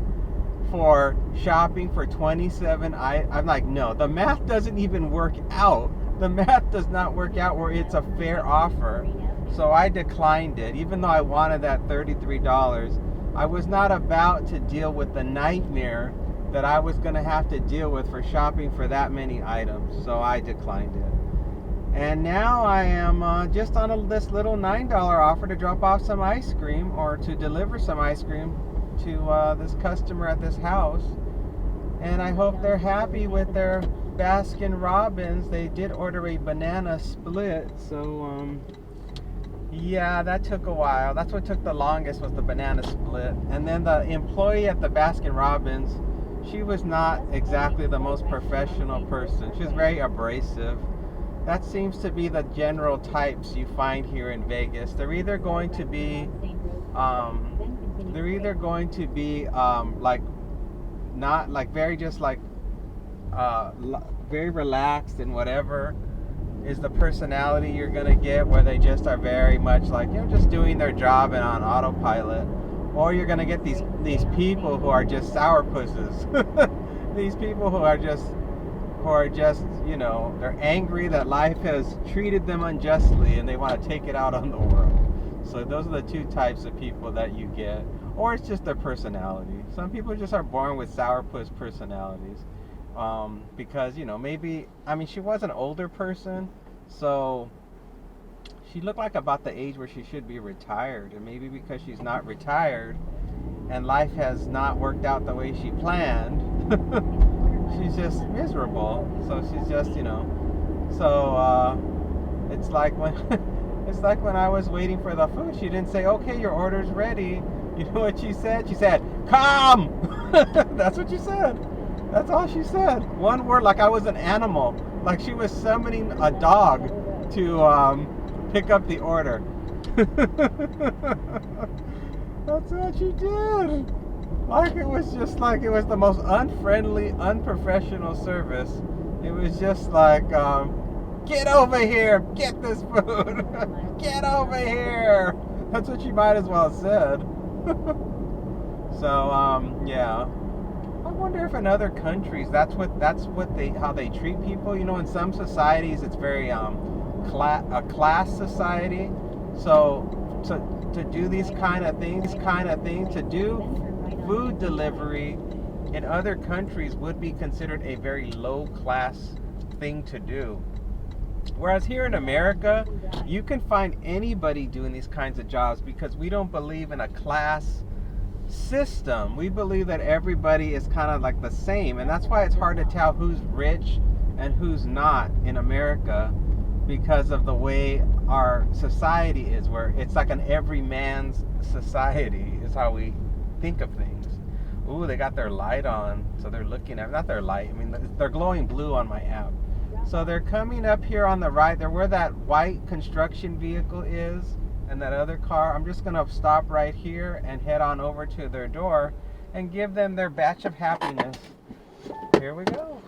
for shopping for 27. I'm like, no, the math doesn't even work out. The math does not work out where it's a fair offer. So I declined it, even though I wanted that $33. I was not about to deal with the nightmare that I was going to have to deal with for shopping for that many items. So I declined it. And now I am just on this little $9 offer to drop off some ice cream or to deliver some ice cream to this customer at this house. And I hope they're happy with their Baskin Robbins. They did order a banana split, so yeah, that took a while. That's what took the longest, was the banana split. And then the employee at the Baskin Robbins, she was not exactly the most professional person. She was very abrasive. That seems to be the general types you find here in Vegas. They're either going to be like not like very just like very relaxed, and whatever is the personality you're gonna get, where they just are very much like, you know, just doing their job and on autopilot. Or you're gonna get these people who are just sourpusses. These people who are just, you know, they're angry that life has treated them unjustly and they want to take it out on the world. So those are the two types of people that you get. Or it's just their personality. Some people just are born with sourpuss personalities. Because, you know, maybe, I mean, she was an older person, so she looked like about the age where she should be retired. And maybe because she's not retired and life has not worked out the way she planned, she's just miserable. So she's just, you know, so it's like when I was waiting for the food, she didn't say, okay, your order's ready. You know what she said? She said, come! That's what she said. That's all she said. One word, like I was an animal. Like she was summoning a dog to pick up the order. That's what she did. Like it was just like, it was the most unfriendly, unprofessional service. It was just like, get over here, get this food. Get over here. That's what she might as well have said. So, yeah. I wonder if in other countries that's how they treat people. You know, in some societies it's very a class society. So to do these kind of things, to do food delivery in other countries would be considered a very low class thing to do. Whereas here in America, you can find anybody doing these kinds of jobs because we don't believe in a class system. We believe that everybody is kind of like the same, and that's why it's hard to tell who's rich and who's not in America, because of the way our society is, where it's like an every man's society is how we think of things. Ooh, they got their light on, so they're looking at, not their light, I mean they're glowing blue on my app. So they're coming up here on the right. They're where that white construction vehicle is and that other car. I'm just gonna stop right here and head on over to their door and give them their batch of happiness. Here we go.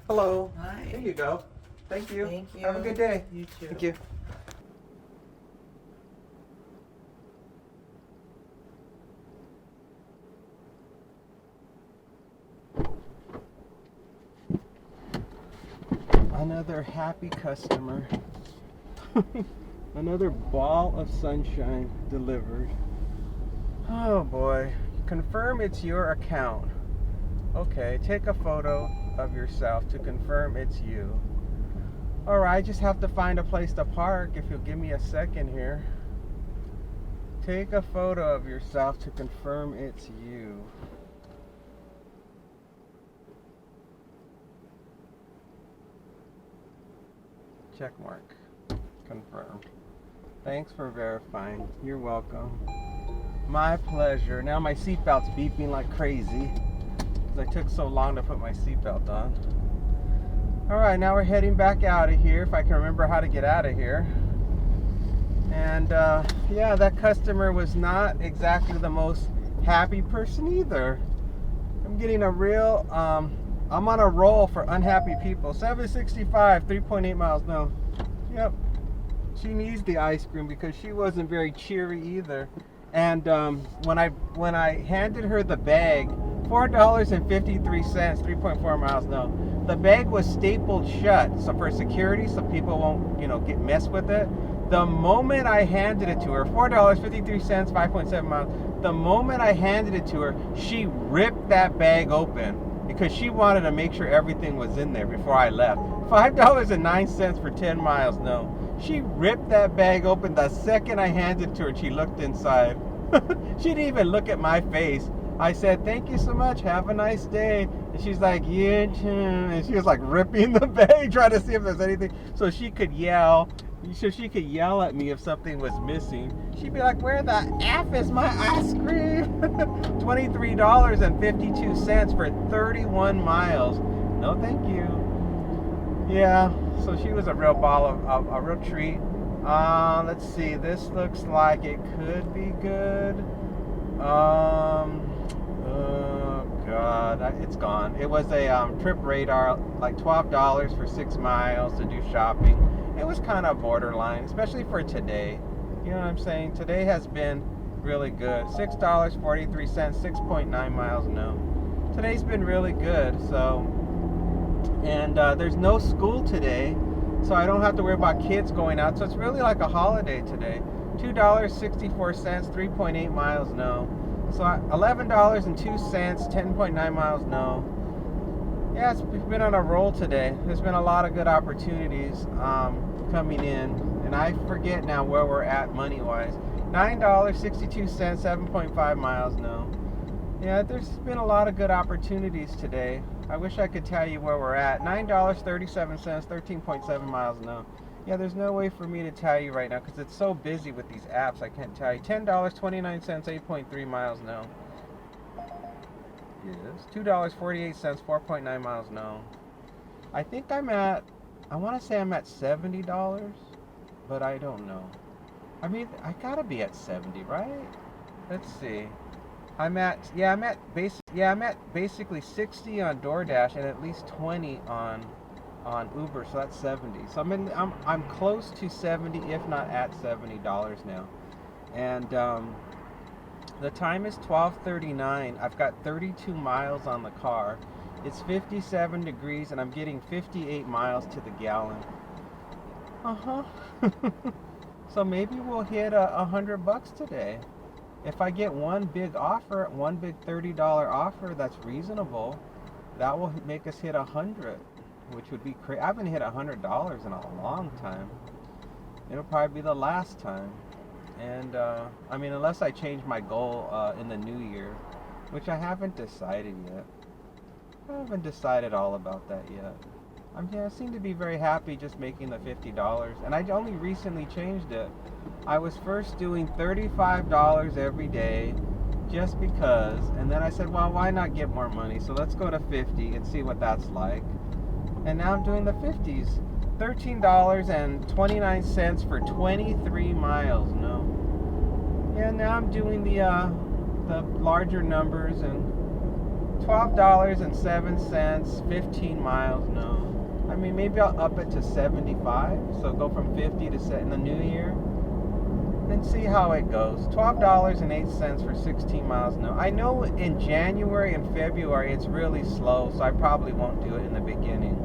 Hello. Hi. Here you go. Thank you. Thank you. Have a good day. You too. Thank you. Another happy customer. Another ball of sunshine delivered. Oh boy. Confirm it's your account. Okay, take a photo of yourself to confirm it's you. Alright, I just have to find a place to park if you'll give me a second here. Take a photo of yourself to confirm it's you. Check mark. Confirmed. Thanks for verifying. You're welcome. My pleasure. Now my seatbelt's beeping like crazy. I took so long to put my seatbelt on. Alright, now we're heading back out of here, if I can remember how to get out of here. And yeah, that customer was not exactly the most happy person either. I'm getting a real, I'm on a roll for unhappy people. 765, 3.8 miles, no. Yep. She needs the ice cream because she wasn't very cheery either. And when I handed her the bag, $4.53, 3.4 miles. No, the bag was stapled shut, so for security, so people won't get messed with it. The moment I handed it to her, $4.53, 5.7 miles. The moment I handed it to her, she ripped that bag open because she wanted to make sure everything was in there before I left. $5.09 for 10 miles. No. She ripped that bag open the second I handed it to her and she looked inside. She didn't even look at my face. I said, "Thank you so much. Have a nice day." And she's like, "Yeah, too." And she was like ripping the bag, trying to see if there's anything so she could yell. So she could yell at me if something was missing. She'd be like, "Where the F is my ice cream?" $23.52 for 31 miles. No, thank you. Yeah, so she was a real a real treat. Let's see. This looks like it could be good. Oh God, it's gone. It was a trip radar, like $12 for 6 miles to do shopping. It was kind of borderline, especially for today. You know what I'm saying? Today has been really good. $6.43, 6.9 miles. No, today's been really good. So, and there's no school today, so I don't have to worry about kids going out. So it's really like a holiday today. $2.64, 3.8 miles. No. So $11.02, 10.9 miles. No. Yeah, it's been on a roll today. There's been a lot of good opportunities coming in, and I forget now where we're at money-wise. $9.62, 7.5 miles. No. Yeah, there's been a lot of good opportunities today. I wish I could tell you where we're at. $9.37, 13.7 miles. No. Yeah, there's no way for me to tell you right now because it's so busy with these apps. I can't tell you. $10.29, 8.3 miles. No. Yes. $2.48, 4.9 miles. No. I think I want to say I'm at $70, but I don't know. I mean, I gotta be at 70, right? Let's see. I'm at basically 60 on DoorDash and at least 20 on Uber, so that's 70. So I'm close to 70, if not at $70 now. And the time is 12:39. I've got 32 miles on the car. It's 57 degrees and I'm getting 58 miles to the gallon. So maybe we'll hit $100 today. If I get one big offer, one big $30 offer that's reasonable, that will make us hit 100, which would be crazy. I haven't hit $100 in a long time. It'll probably be the last time. And I mean, unless I change my goal in the new year, which I haven't decided yet. I haven't decided all about that yet. I seem to be very happy just making the $50, and I only recently changed it. I was first doing $35 every day just because, and then I said, well, why not get more money? So let's go to 50 and see what that's like. And now I'm doing the 50s. $13.29 for 23 miles. No. Yeah, now I'm doing the larger numbers, and $12.07, 15 miles. No. I mean, maybe I'll up it to 75, so go from 50 to set in the new year, and see how it goes. $12.08 for 16 miles. No, I know in January and February it's really slow, so I probably won't do it in the beginning.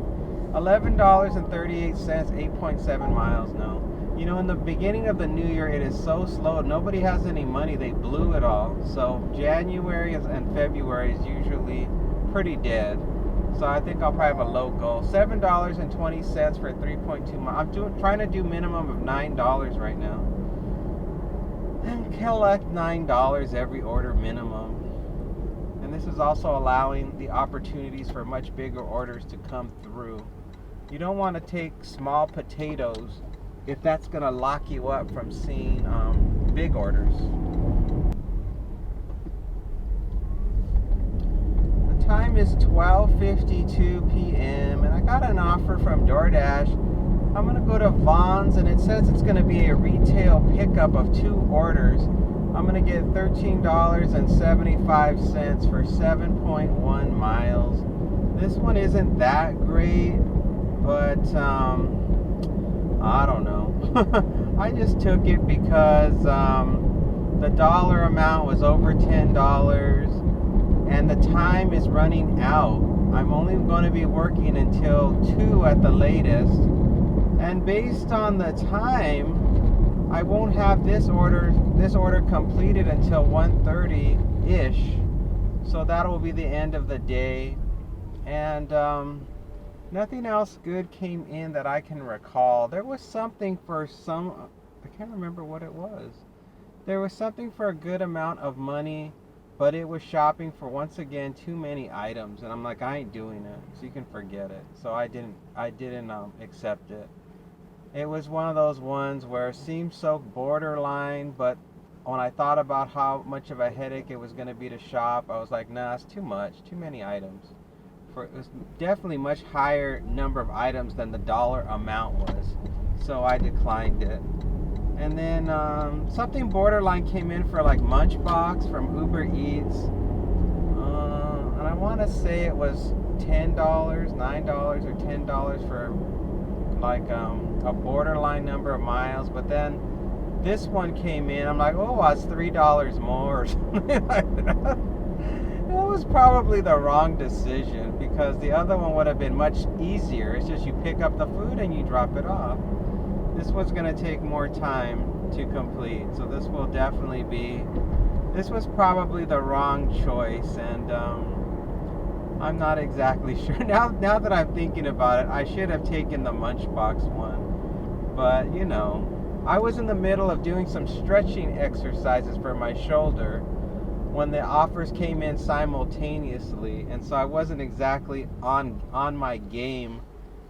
$11.38, 8.7 miles. No, in the beginning of the new year it is so slow. Nobody has any money. They blew it all. So January and February is usually pretty dead. So I think I'll probably have a low goal. $7.20 for 3.2 miles. I'm trying to do minimum of $9 right now. And collect $9 every order minimum. And this is also allowing the opportunities for much bigger orders to come through. You don't want to take small potatoes if that's going to lock you up from seeing big orders. Time is 12:52 p.m. and I got an offer from DoorDash. I'm gonna go to Vaughn's and it says it's gonna be a retail pickup of 2 orders. I'm gonna get $13.75 for 7.1 miles. This one isn't that great, but I don't know. I just took it because the dollar amount was over $10, and the time is running out. I'm only going to be working until 2 at the latest, and based on the time, I won't have this order completed until 1:30-ish. So that will be the end of the day. And nothing else good came in that I can recall. There was something for I can't remember what it was. There was something for a good amount of money, but it was shopping for, once again, too many items. And I'm like, I ain't doing it, so you can forget it. So I didn't accept it. It was one of those ones where it seemed so borderline, but when I thought about how much of a headache it was going to be to shop, I was like, nah, it's too much, too many items. It was definitely much higher number of items than the dollar amount was, so I declined it. And then something borderline came in for like Munchbox from Uber Eats, and I want to say it was $10, $9 or $10 for like a borderline number of miles. But then this one came in, I'm like, oh, it's $3 more or something like that. It was probably the wrong decision, because the other one would have been much easier. It's just you pick up the food and you drop it off. This was going to take more time to complete, so this will definitely be, this was probably the wrong choice. And I'm not exactly sure. Now that I'm thinking about it, I should have taken the Munchbox one. But, you know, I was in the middle of doing some stretching exercises for my shoulder when the offers came in simultaneously. And so I wasn't exactly on my game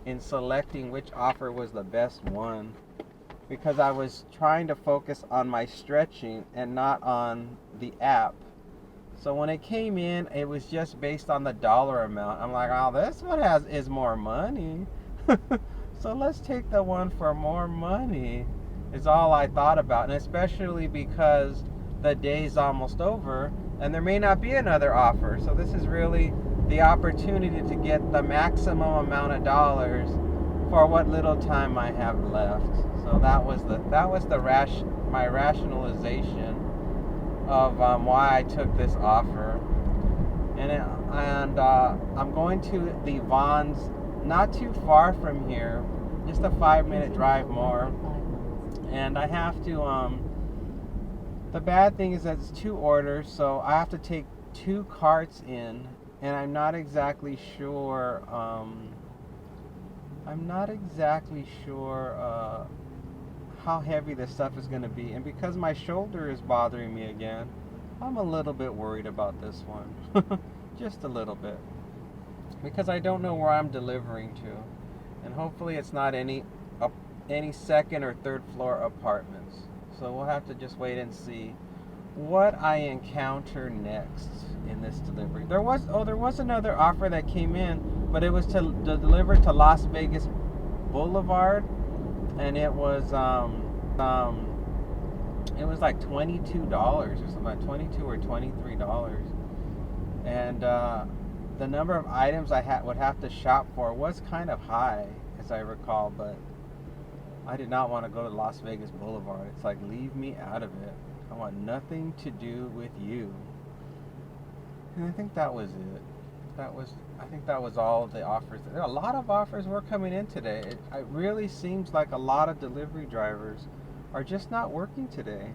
in selecting which offer was the best one, because I was trying to focus on my stretching and not on the app. So when it came in, it was just based on the dollar amount. I'm like, oh, this one is more money. So let's take the one for more money, is all I thought about. And especially because the day's almost over and there may not be another offer. So this is really the opportunity to get the maximum amount of dollars for what little time I have left. So that was my rationalization of why I took this offer. And I'm going to the Vons, not too far from here, just a 5-minute drive more. And I have to, the bad thing is that it's 2 orders, so I have to take 2 carts in, and I'm not exactly sure, how heavy this stuff is going to be. And because my shoulder is bothering me again, I'm a little bit worried about this one. Just a little bit, because I don't know where I'm delivering to, and hopefully it's not any second or third floor apartments. So we'll have to just wait and see what I encounter next in this delivery. There was another offer that came in, but it was to deliver to Las Vegas Boulevard, and it was like $22 or something, like $22 or $23. And the number of items I would have to shop for was kind of high, as I recall, but I did not want to go to Las Vegas Boulevard. It's like, leave me out of it. I want nothing to do with you. And I think that was it. I think that was all of the offers. A lot of offers were coming in today. It really seems like a lot of delivery drivers are just not working today.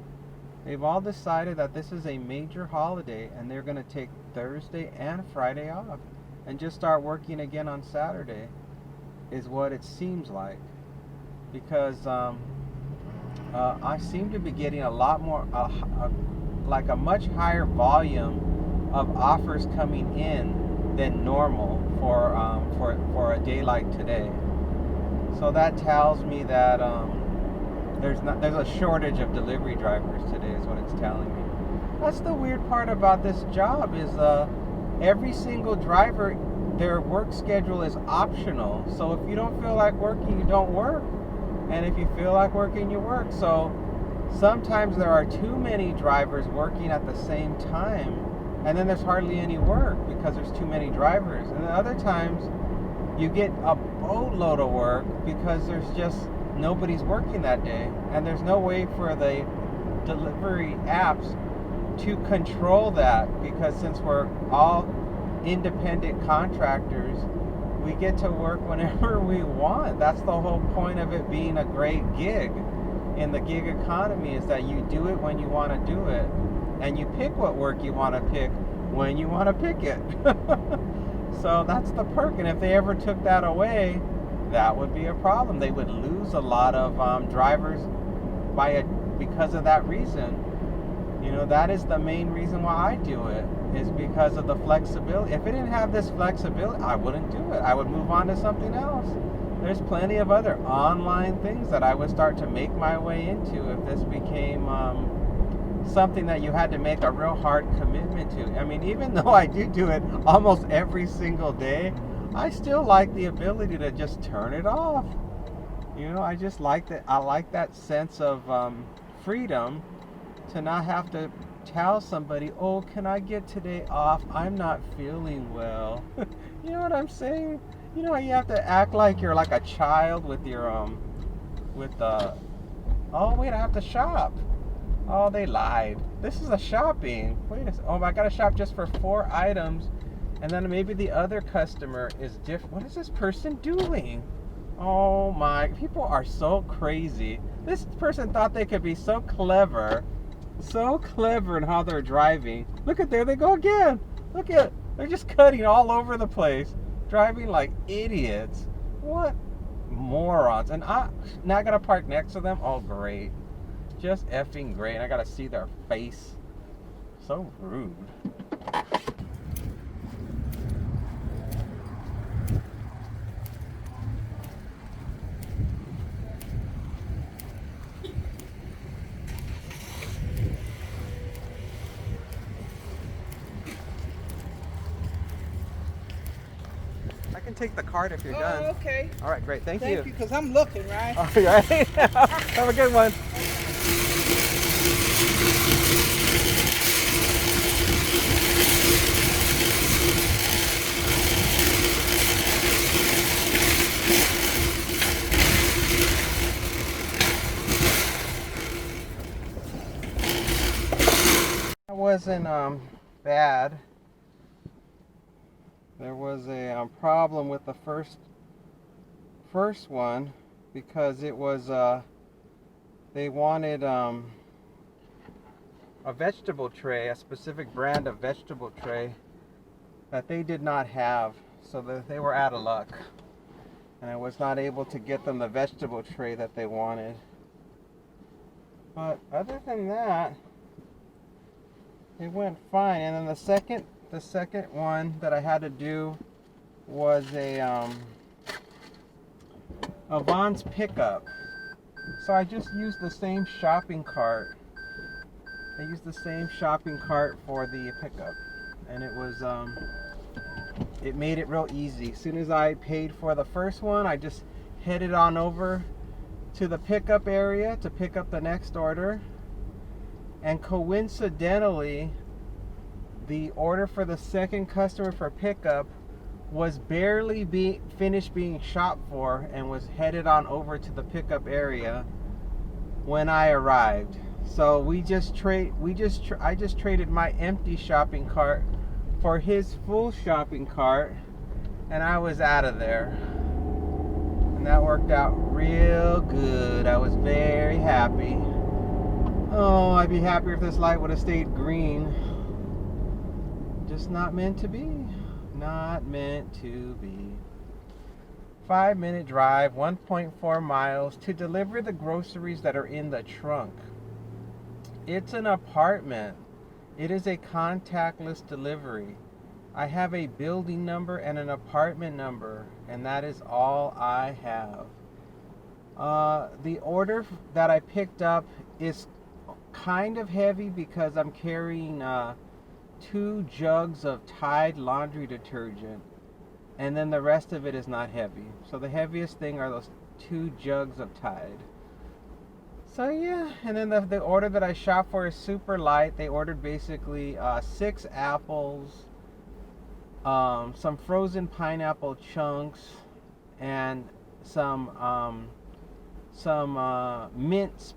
They've all decided that this is a major holiday and they're going to take Thursday and Friday off and just start working again on Saturday, is what it seems like. Because I seem to be getting a lot more, like a much higher volume of offers coming in than normal for a day like today. So that tells me that there's a shortage of delivery drivers today, is what it's telling me. That's the weird part about this job, is every single driver, their work schedule is optional. So if you don't feel like working, you don't work. And if you feel like working, you work. So sometimes there are too many drivers working at the same time, and then there's hardly any work because there's too many drivers. And then other times you get a boatload of work because there's just nobody's working that day, and there's no way for the delivery apps to control that, because since we're all independent contractors, we get to work whenever we want. That's the whole point of it being a great gig in the gig economy, is that you do it when you want to do it, and you pick what work you want to pick when you want to pick it. So that's the perk. And if they ever took that away, that would be a problem. They would lose a lot of drivers because of that reason. You know, that is the main reason why I do it, is because of the flexibility. If it didn't have this flexibility, I wouldn't do it. I would move on to something else. There's plenty of other online things that I would start to make my way into if this became something that you had to make a real hard commitment to. I mean, even though I do it almost every single day, I still like the ability to just turn it off. You know, I just like that. I like that sense of freedom to not have to tell somebody, oh, can I get today off? I'm not feeling well. You know what I'm saying? You know, you have to act like you're like a child with your oh wait, I have to shop. Oh, they lied. This is a shopping. Wait a second. Oh, I gotta shop just for 4 items, and then maybe the other customer is different. What is this person doing? Oh my, people are so crazy. This person thought they could be so clever in how they're driving. Look at, there they go again. Look at, they're just cutting all over the place, driving like idiots. What morons. And now I gotta park next to them. Oh great, just effing great. And I gotta see their face. So rude. I can take the card if you're done. Oh, okay. All right, great. Thank you. Thank you, because I'm looking, right? All right. Have a good one. That wasn't bad. There was a problem with the first one, because it was they wanted a vegetable tray, a specific brand of vegetable tray that they did not have, so that they were out of luck, and I was not able to get them the vegetable tray that they wanted. But other than that, it went fine. And then the second one that I had to do was a Vaughn's pickup. So I just used the same shopping cart. I used the same shopping cart for the pickup, and it was it made it real easy. As soon as I paid for the first one, I just headed on over to the pickup area to pick up the next order. And coincidentally, the order for the second customer for pickup was barely finished being shopped for, and was headed on over to the pickup area when I arrived. So I just traded my empty shopping cart for his full shopping cart, and I was out of there. And that worked out real good. I was very happy. Oh, I'd be happier if this light would have stayed green. Just not meant to be. Not meant to be. 5-minute drive, 1.4 miles to deliver the groceries that are in the trunk. It's an apartment. It is a contactless delivery. I have a building number and an apartment number, and that is all I have. The order that I picked up is kind of heavy because I'm carrying 2 jugs of Tide laundry detergent, and then the rest of it is not heavy. So the heaviest thing are those 2 jugs of Tide. So yeah, and then the order that I shop for is super light. They ordered basically 6 apples, some frozen pineapple chunks, and some mint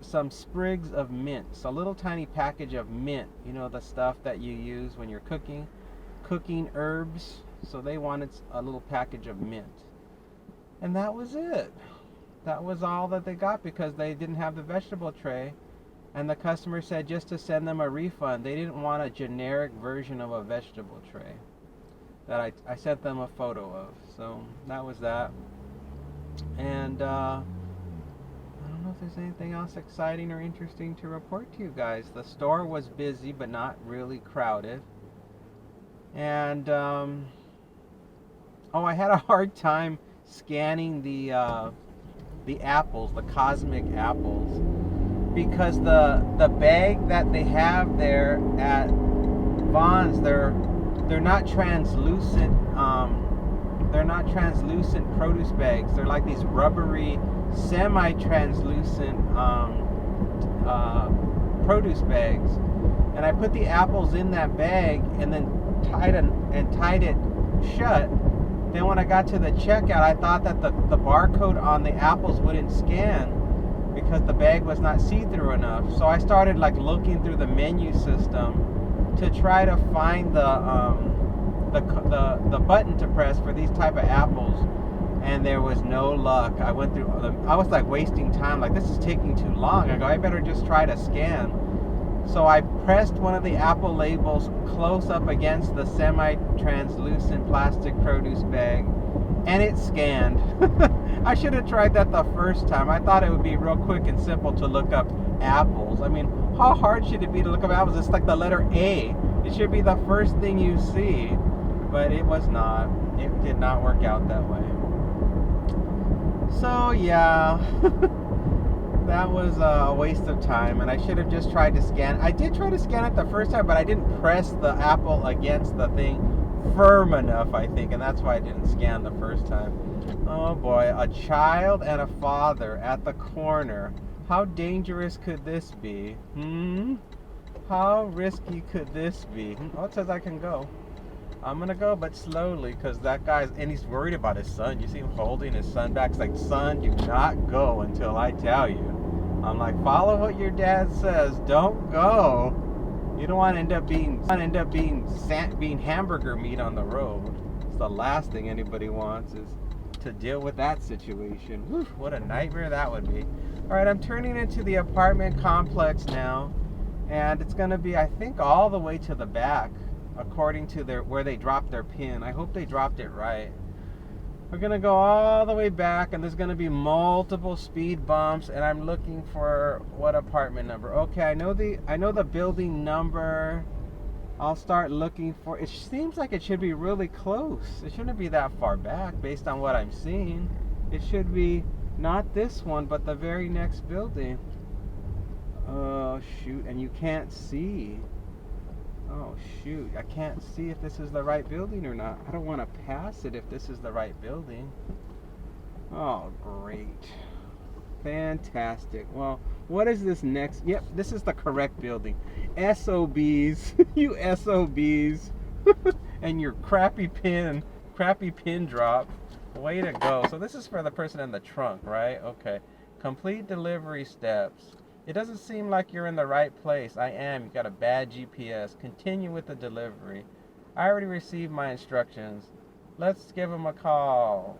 some sprigs of mint, a little tiny package of mint. You know, the stuff that you use when you're cooking herbs. So they wanted a little package of mint, and that was it. That was all that they got because they didn't have the vegetable tray. And the customer said just to send them a refund. They didn't want a generic version of a vegetable tray that I sent them a photo of. So that was that. And I don't know if there's anything else exciting or interesting to report to you guys. The store was busy but not really crowded. And I had a hard time scanning the apples, the cosmic apples, because the bag that they have there at Vaughn's, they're not translucent. They're not translucent produce bags. They're like these rubbery, semi-translucent produce bags. And I put the apples in that bag and then tied it shut. Then when I got to the checkout, I thought that the barcode on the apples wouldn't scan because the bag was not see-through enough. So I started like looking through the menu system to try to find the button to press for these type of apples, and there was no luck. I went through I was like wasting time, like this is taking too long. I go, I better just try to scan. So I pressed one of the apple labels close up against the semi-translucent plastic produce bag, and it scanned. I should have tried that the first time. I thought it would be real quick and simple to look up apples. I mean, how hard should it be to look up apples? It's like the letter A. It should be the first thing you see, but it was not. It did not work out that way. So yeah. That was a waste of time, and I should have just tried to scan. I did try to scan it the first time, but I didn't press the apple against the thing firm enough, I think, and that's why I didn't scan the first time. Oh boy, a child and a father at the corner. How dangerous could this be? How risky could this be? Oh, it says I can go. I'm gonna go, but slowly, because that guy's, and he's worried about his son. You see him holding his son back. It's like, son, do not go until I tell you. I'm like, follow what your dad says. Don't go. You don't want to end up being hamburger meat on the road. It's the last thing anybody wants is to deal with that situation. Whew, what a nightmare that would be. All right, I'm turning into the apartment complex now, and it's gonna be, I think, all the way to the back, according to where they dropped their pin. I hope they dropped it right. We're gonna go all the way back, and there's gonna be multiple speed bumps, and I'm looking for what apartment number. Okay, I know the building number. I'll start looking for it. Seems like it should be really close. It shouldn't be that far back based on what I'm seeing. It should be not this one, but the very next building. Oh shoot, and you can't see. Oh shoot, I can't see if this is the right building or not. I don't want to pass it if this is the right building. Oh great. Fantastic. Well, what is this next? Yep, this is the correct building. SOBs, you SOBs. And your crappy pin drop. Way to go. So this is for the person in the trunk, right? Okay. Complete delivery steps. It doesn't seem like you're in the right place. I am. You got a bad GPS. Continue with the delivery. I already received my instructions. Let's give him a call.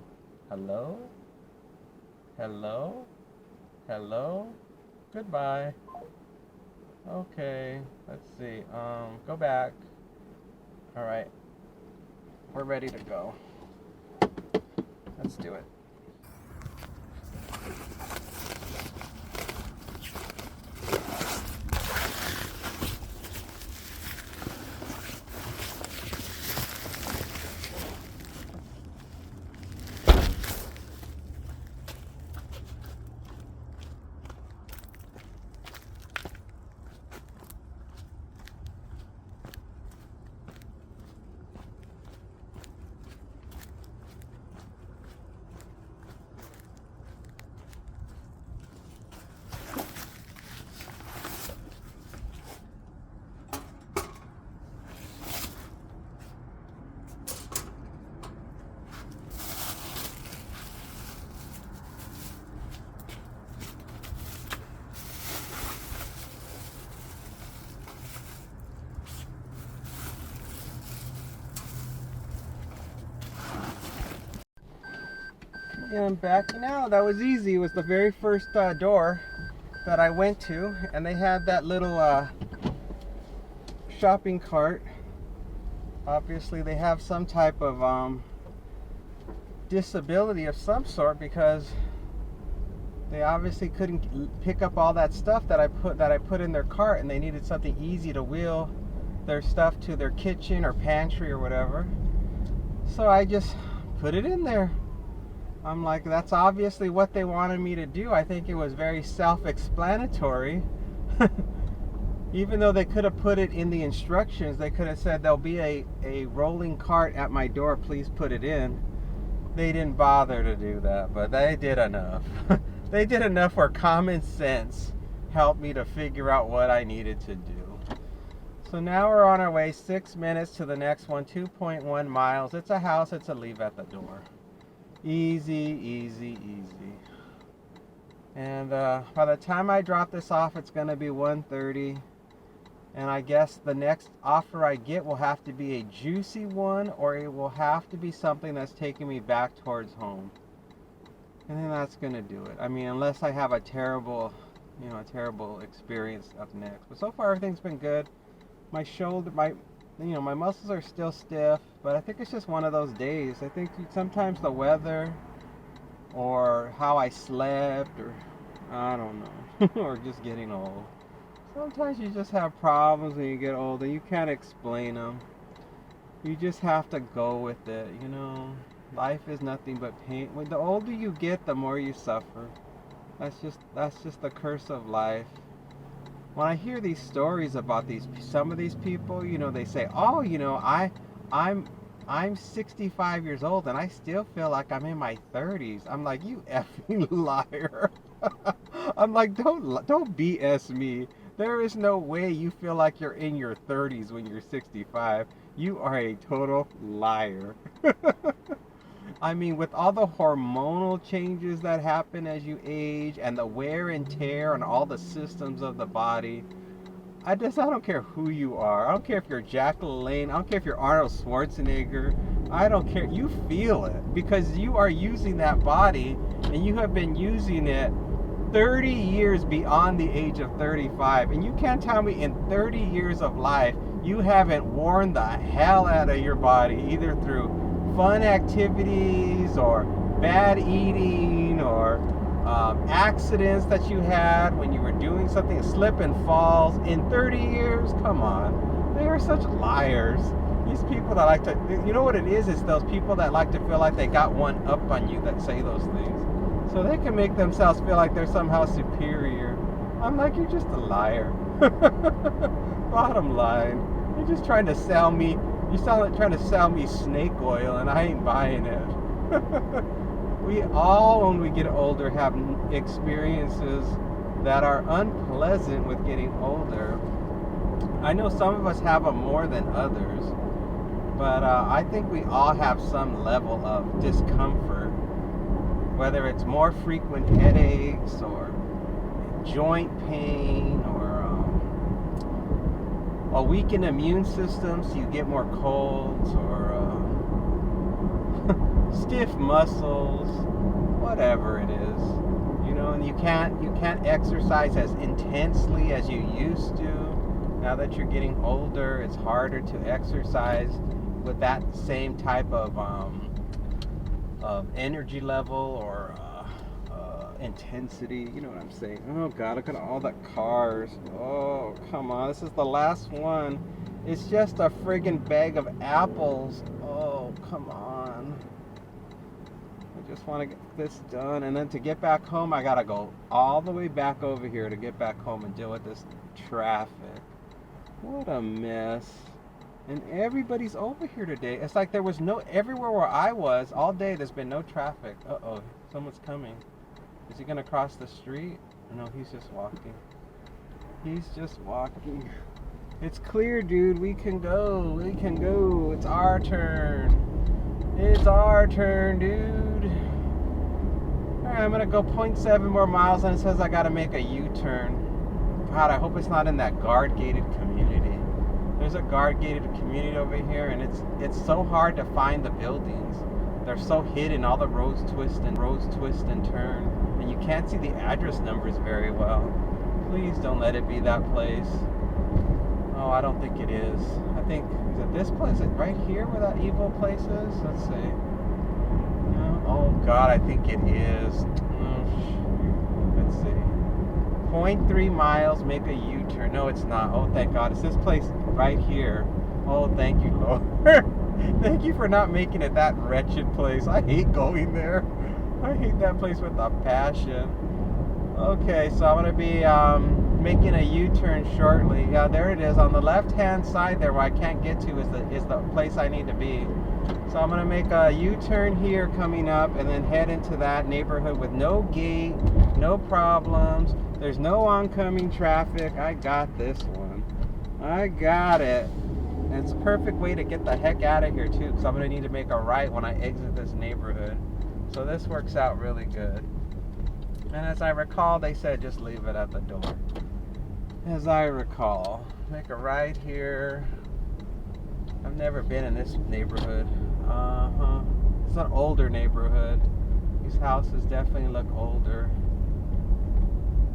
Hello? Hello? Hello? Goodbye. Okay. Let's see. Go back. All right. We're ready to go. Let's do it. Yeah, I'm backing out. That was easy. It was the very first door that I went to, and they had that little shopping cart. Obviously, they have some type of disability of some sort because they obviously couldn't pick up all that stuff that I put in their cart, and they needed something easy to wheel their stuff to their kitchen or pantry or whatever. So I just put it in there. I'm like, that's obviously what they wanted me to do. I think it was very self-explanatory. Even though they could have put it in the instructions, they could have said there'll be a rolling cart at my door, please put it in. They didn't bother to do that, but they did enough. They did enough where common sense helped me to figure out what I needed to do. So now we're on our way, 6 minutes to the next one, 2.1 miles. It's a house, it's a leave at the door. Easy, easy, easy. And by the time I drop this off, it's going to be 1:30. And I guess the next offer I get will have to be a juicy one, or it will have to be something that's taking me back towards home. And then that's going to do it. I mean, unless I have a terrible experience up next. But so far, everything's been good. My shoulder, my muscles are still stiff, but I think it's just one of those days. I think sometimes the weather or how I slept, or I don't know, or just getting old. Sometimes you just have problems when you get older. You can't explain them. You just have to go with it, you know. Life is nothing but pain. When the older you get, the more you suffer. That's just the curse of life. When I hear these stories about some of these people, you know, they say, "Oh, you know, I'm 65 years old and I still feel like I'm in my 30s." I'm like, "You effing liar." I'm like, don't BS me. There is no way you feel like you're in your 30s when you're 65. You are a total liar. I mean, with all the hormonal changes that happen as you age and the wear and tear on all the systems of the body, I don't care who you are. I don't care if you're Jack LaLanne. I don't care if you're Arnold Schwarzenegger. I don't care. You feel it because you are using that body, and you have been using it 30 years beyond the age of 35. And you can't tell me in 30 years of life you haven't worn the hell out of your body, either through fun activities or bad eating or accidents that you had when you were doing something, slip and falls. In 30 years, come on. They are such liars. These people that like to, you know what it is? It's those people that like to feel like they got one up on you that say those things. So they can make themselves feel like they're somehow superior. I'm like, you're just a liar. Bottom line, you're just trying to sell me. Trying to sell me snake oil, and I ain't buying it. We all, when we get older, have experiences that are unpleasant with getting older. I know some of us have them more than others, but I think we all have some level of discomfort, whether it's more frequent headaches or joint pain or a weakened immune system, so you get more colds, or stiff muscles, whatever it is, you know. And you can't exercise as intensely as you used to. Now that you're getting older, it's harder to exercise with that same type of energy level or intensity. You know what I'm saying? Oh God, look at all the cars. Oh, come on, this is the last one. It's just a friggin' bag of apples. Oh, come on. I just want to get this done, and then to get back home, I gotta go all the way back over here to get back home and deal with this traffic. What a mess. And everybody's over here today. It's like there was everywhere where I was all day, there's been no traffic. Uh-oh, someone's coming. Is he gonna cross the street? No, he's just walking. He's just walking. It's clear, dude. We can go. We can go. It's our turn. It's our turn, dude. Alright, I'm gonna go 0.7 more miles, and it says I gotta make a U-turn. God, I hope it's not in that guard-gated community. There's a guard-gated community over here, and it's so hard to find the buildings. they're so hidden. All the roads twist and turn, and you can't see the address numbers very well. Please don't let it be that place. Oh, I don't think it is. I think, is it this place? Is it right here where that evil place is? Let's see. No? Oh God, I think it is. Let's see. 0.3 miles, make a U-turn. No, it's not. Oh, thank God. It's this place right here. Oh, thank you, Lord. Thank you for not making it that wretched place. I hate going there. I hate that place with a passion. Okay, so I'm going to be making a U-turn shortly. Yeah, there it is. On the left-hand side there, where I can't get to, is the place I need to be. So I'm going to make a U-turn here coming up and then head into that neighborhood with no gate, no problems. There's no oncoming traffic. I got this one. I got it. And it's a perfect way to get the heck out of here too, because I'm going to need to make a right when I exit this neighborhood. So this works out really good. And as I recall, they said just leave it at the door. As I recall, make a right here. I've never been in this neighborhood. It's an older neighborhood. These houses definitely look older.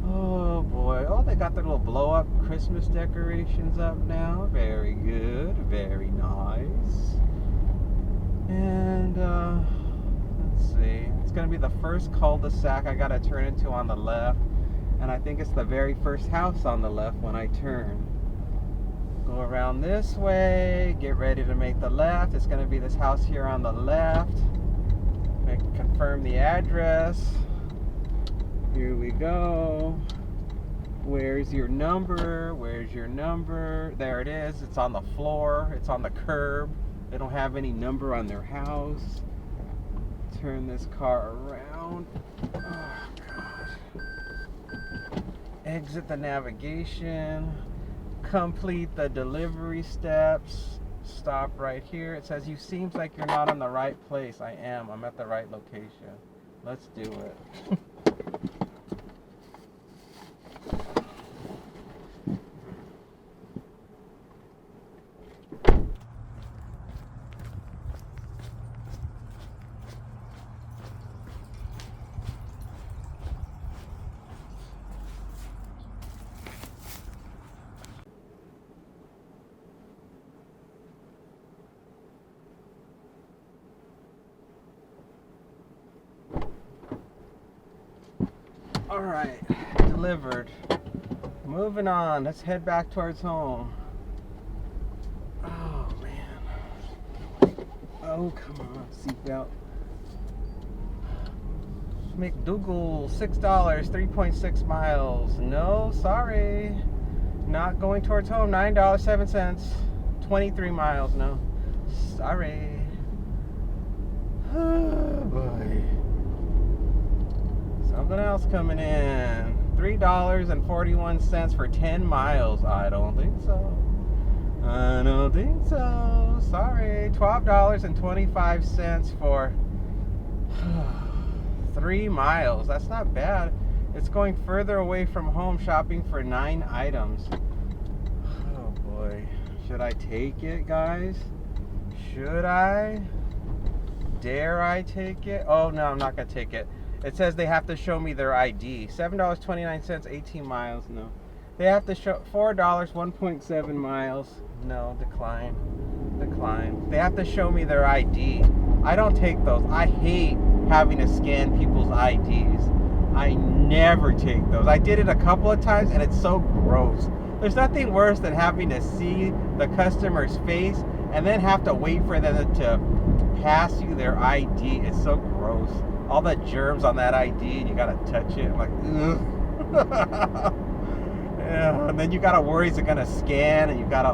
Oh boy. Oh, they got their little blow-up Christmas decorations up now. Very good. Very nice. And let's see. It's going to be the first cul-de-sac I got to turn into on the left. And I think it's the very first house on the left when I turn. Go around this way. Get ready to make the left. It's going to be this house here on the left. Confirm the address. Here we go. Where's your number? Where's your number? There it is. It's on the floor. It's on the curb. They don't have any number on their house. Turn this car around. Oh, gosh. Exit the navigation. Complete the delivery steps. Stop right here. It says, you seems like you're not in the right place. I am. I'm at the right location. Let's do it. All right, delivered. Moving on. Let's head back towards home. Oh man. Oh come on, seatbelt. McDougal, $6, 3.6 miles. No, sorry. Not going towards home. $9.07. 23 miles. No, sorry. Oh boy. Something else coming in. $3.41 for 10 miles. I don't think so. I don't think so. Sorry. $12.25 for 3 miles. That's not bad. It's going further away from home, shopping for 9 items. Oh boy. Should I take it, guys? Should I? Dare I take it? Oh no, I'm not gonna take it. It says they have to show me their ID. $7.29, 18 miles. No. They have to show $4, 1.7 miles. No, decline. Decline. They have to show me their ID. I don't take those. I hate having to scan people's IDs. I never take those. I did it a couple of times and it's so gross. There's nothing worse than having to see the customer's face and then have to wait for them to pass you their ID. It's so gross. All the germs on that ID, and you gotta touch it. I'm like, ugh. Yeah, and then you gotta worry, is it gonna scan? And you gotta,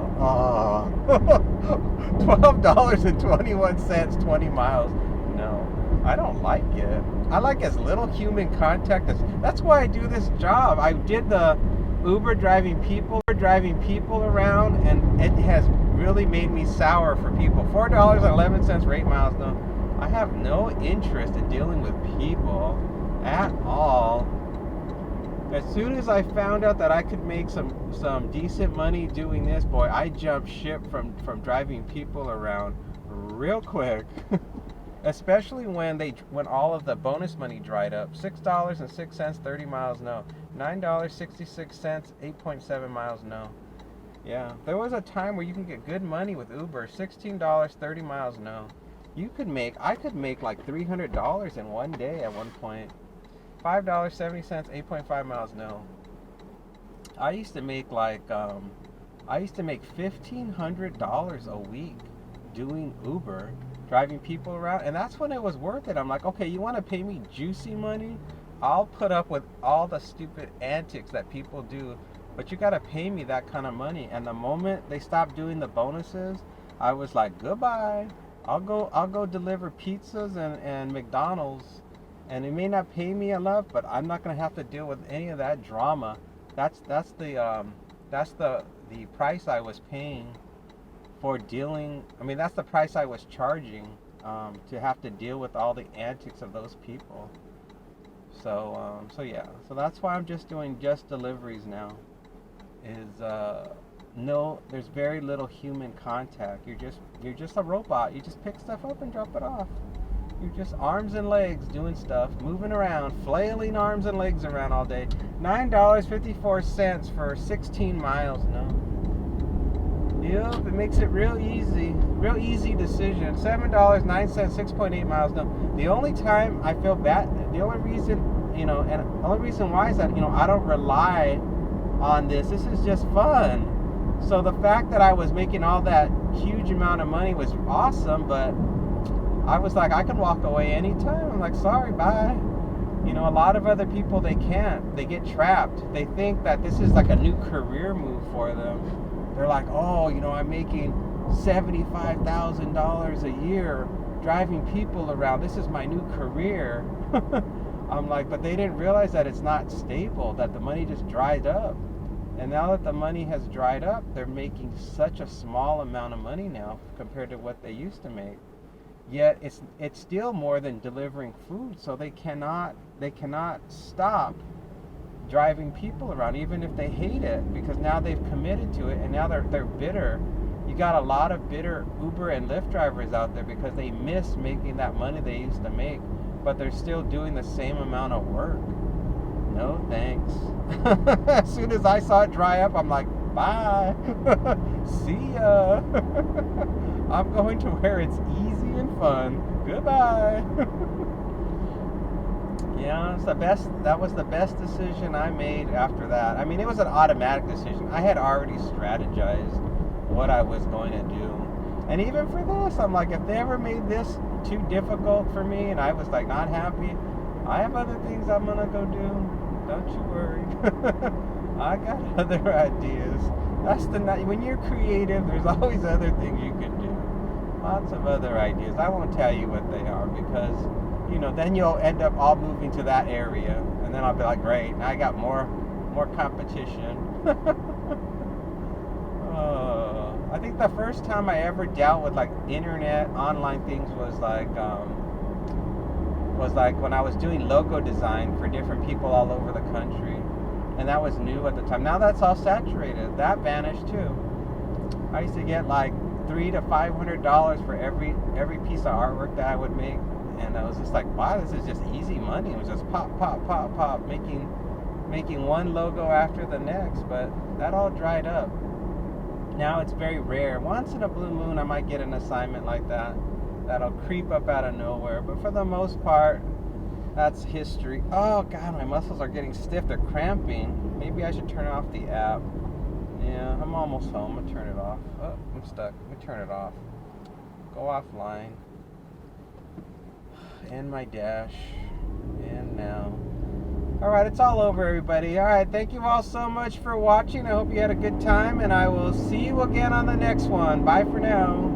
$12.21, 20 miles. No, I don't like it. I like as little human contact as. That's why I do this job. I did the Uber driving people around, and it has really made me sour for people. $4.11 for 8 miles. No. I have no interest in dealing with people at all. As soon as I found out that I could make some decent money doing this, boy, I jumped ship from driving people around real quick. especially when all of the bonus money dried up. $6.06, 30 miles, no. $9.66, 8.7 miles, no. Yeah, there was a time where you can get good money with Uber. $16, 30 miles, no. I could make like $300 in one day at one point. $5.70, 8.5 miles, no. I used to make $1,500 a week doing Uber, driving people around, and that's when it was worth it. I'm like, okay, you want to pay me juicy money? I'll put up with all the stupid antics that people do, but you got to pay me that kind of money. And the moment they stopped doing the bonuses, I was like, goodbye. I'll go deliver pizzas and McDonald's, and it may not pay me enough, but I'm not gonna have to deal with any of that drama. That's the price I was paying for dealing. I mean, that's the price I was charging to have to deal with all the antics of those people. So yeah. So that's why I'm just doing just deliveries now. No, there's very little human contact. You're just a robot. You just pick stuff up and drop it off. You're just arms and legs doing stuff, moving around, flailing arms and legs around all day. $9.54 for 16 miles. No. Yep, it makes it real easy decision. $7.09, 6.8 miles. No. The only time I feel bad, the only reason, and the only reason why is that, I don't rely on this. This is just fun. So the fact that I was making all that huge amount of money was awesome, but I was like, I can walk away anytime. I'm like, sorry, bye. A lot of other people, they can't. They get trapped. They think that this is like a new career move for them. They're like, oh, I'm making $75,000 a year driving people around. This is my new career. I'm like, but they didn't realize that it's not stable, that the money just dried up. And now that the money has dried up, they're making such a small amount of money now compared to what they used to make. Yet it's still more than delivering food, so they cannot stop driving people around, even if they hate it, because now they've committed to it, and now they're bitter. You got a lot of bitter Uber and Lyft drivers out there because they miss making that money they used to make, but they're still doing the same amount of work. No thanks. As soon as I saw it dry up, I'm like, bye. See ya. I'm going to where it's easy and fun. Goodbye. Yeah, that was the best decision I made after that. I mean, it was an automatic decision. I had already strategized what I was going to do. And even for this, I'm like, if they ever made this too difficult for me and I was like not happy, I have other things I'm gonna go do. Don't you worry. I got other ideas. When you're creative, there's always other things you can do. Lots of other ideas. I won't tell you what they are because, then you'll end up all moving to that area, and then I'll be like, great, now I got more competition. I think the first time I ever dealt with like internet online things was like when I was doing logo design for different people all over the country, and that was new at the time. Now that's all saturated. That vanished too. I used to get like $300 to $500 for every piece of artwork that I would make, and I was just like, wow, this is just easy money. It was just pop, making one logo after the next. But that all dried up. Now it's very rare. Once in a blue moon, I might get an assignment like that. That'll creep up out of nowhere. But for the most part, that's history. Oh God, my muscles are getting stiff. They're cramping. Maybe I should turn off the app. Yeah, I'm almost home. I'm gonna turn it off. Oh, I'm stuck. Let me turn it off. Go offline. End my dash. And now. Alright, it's all over, everybody. Alright, thank you all so much for watching. I hope you had a good time, and I will see you again on the next one. Bye for now.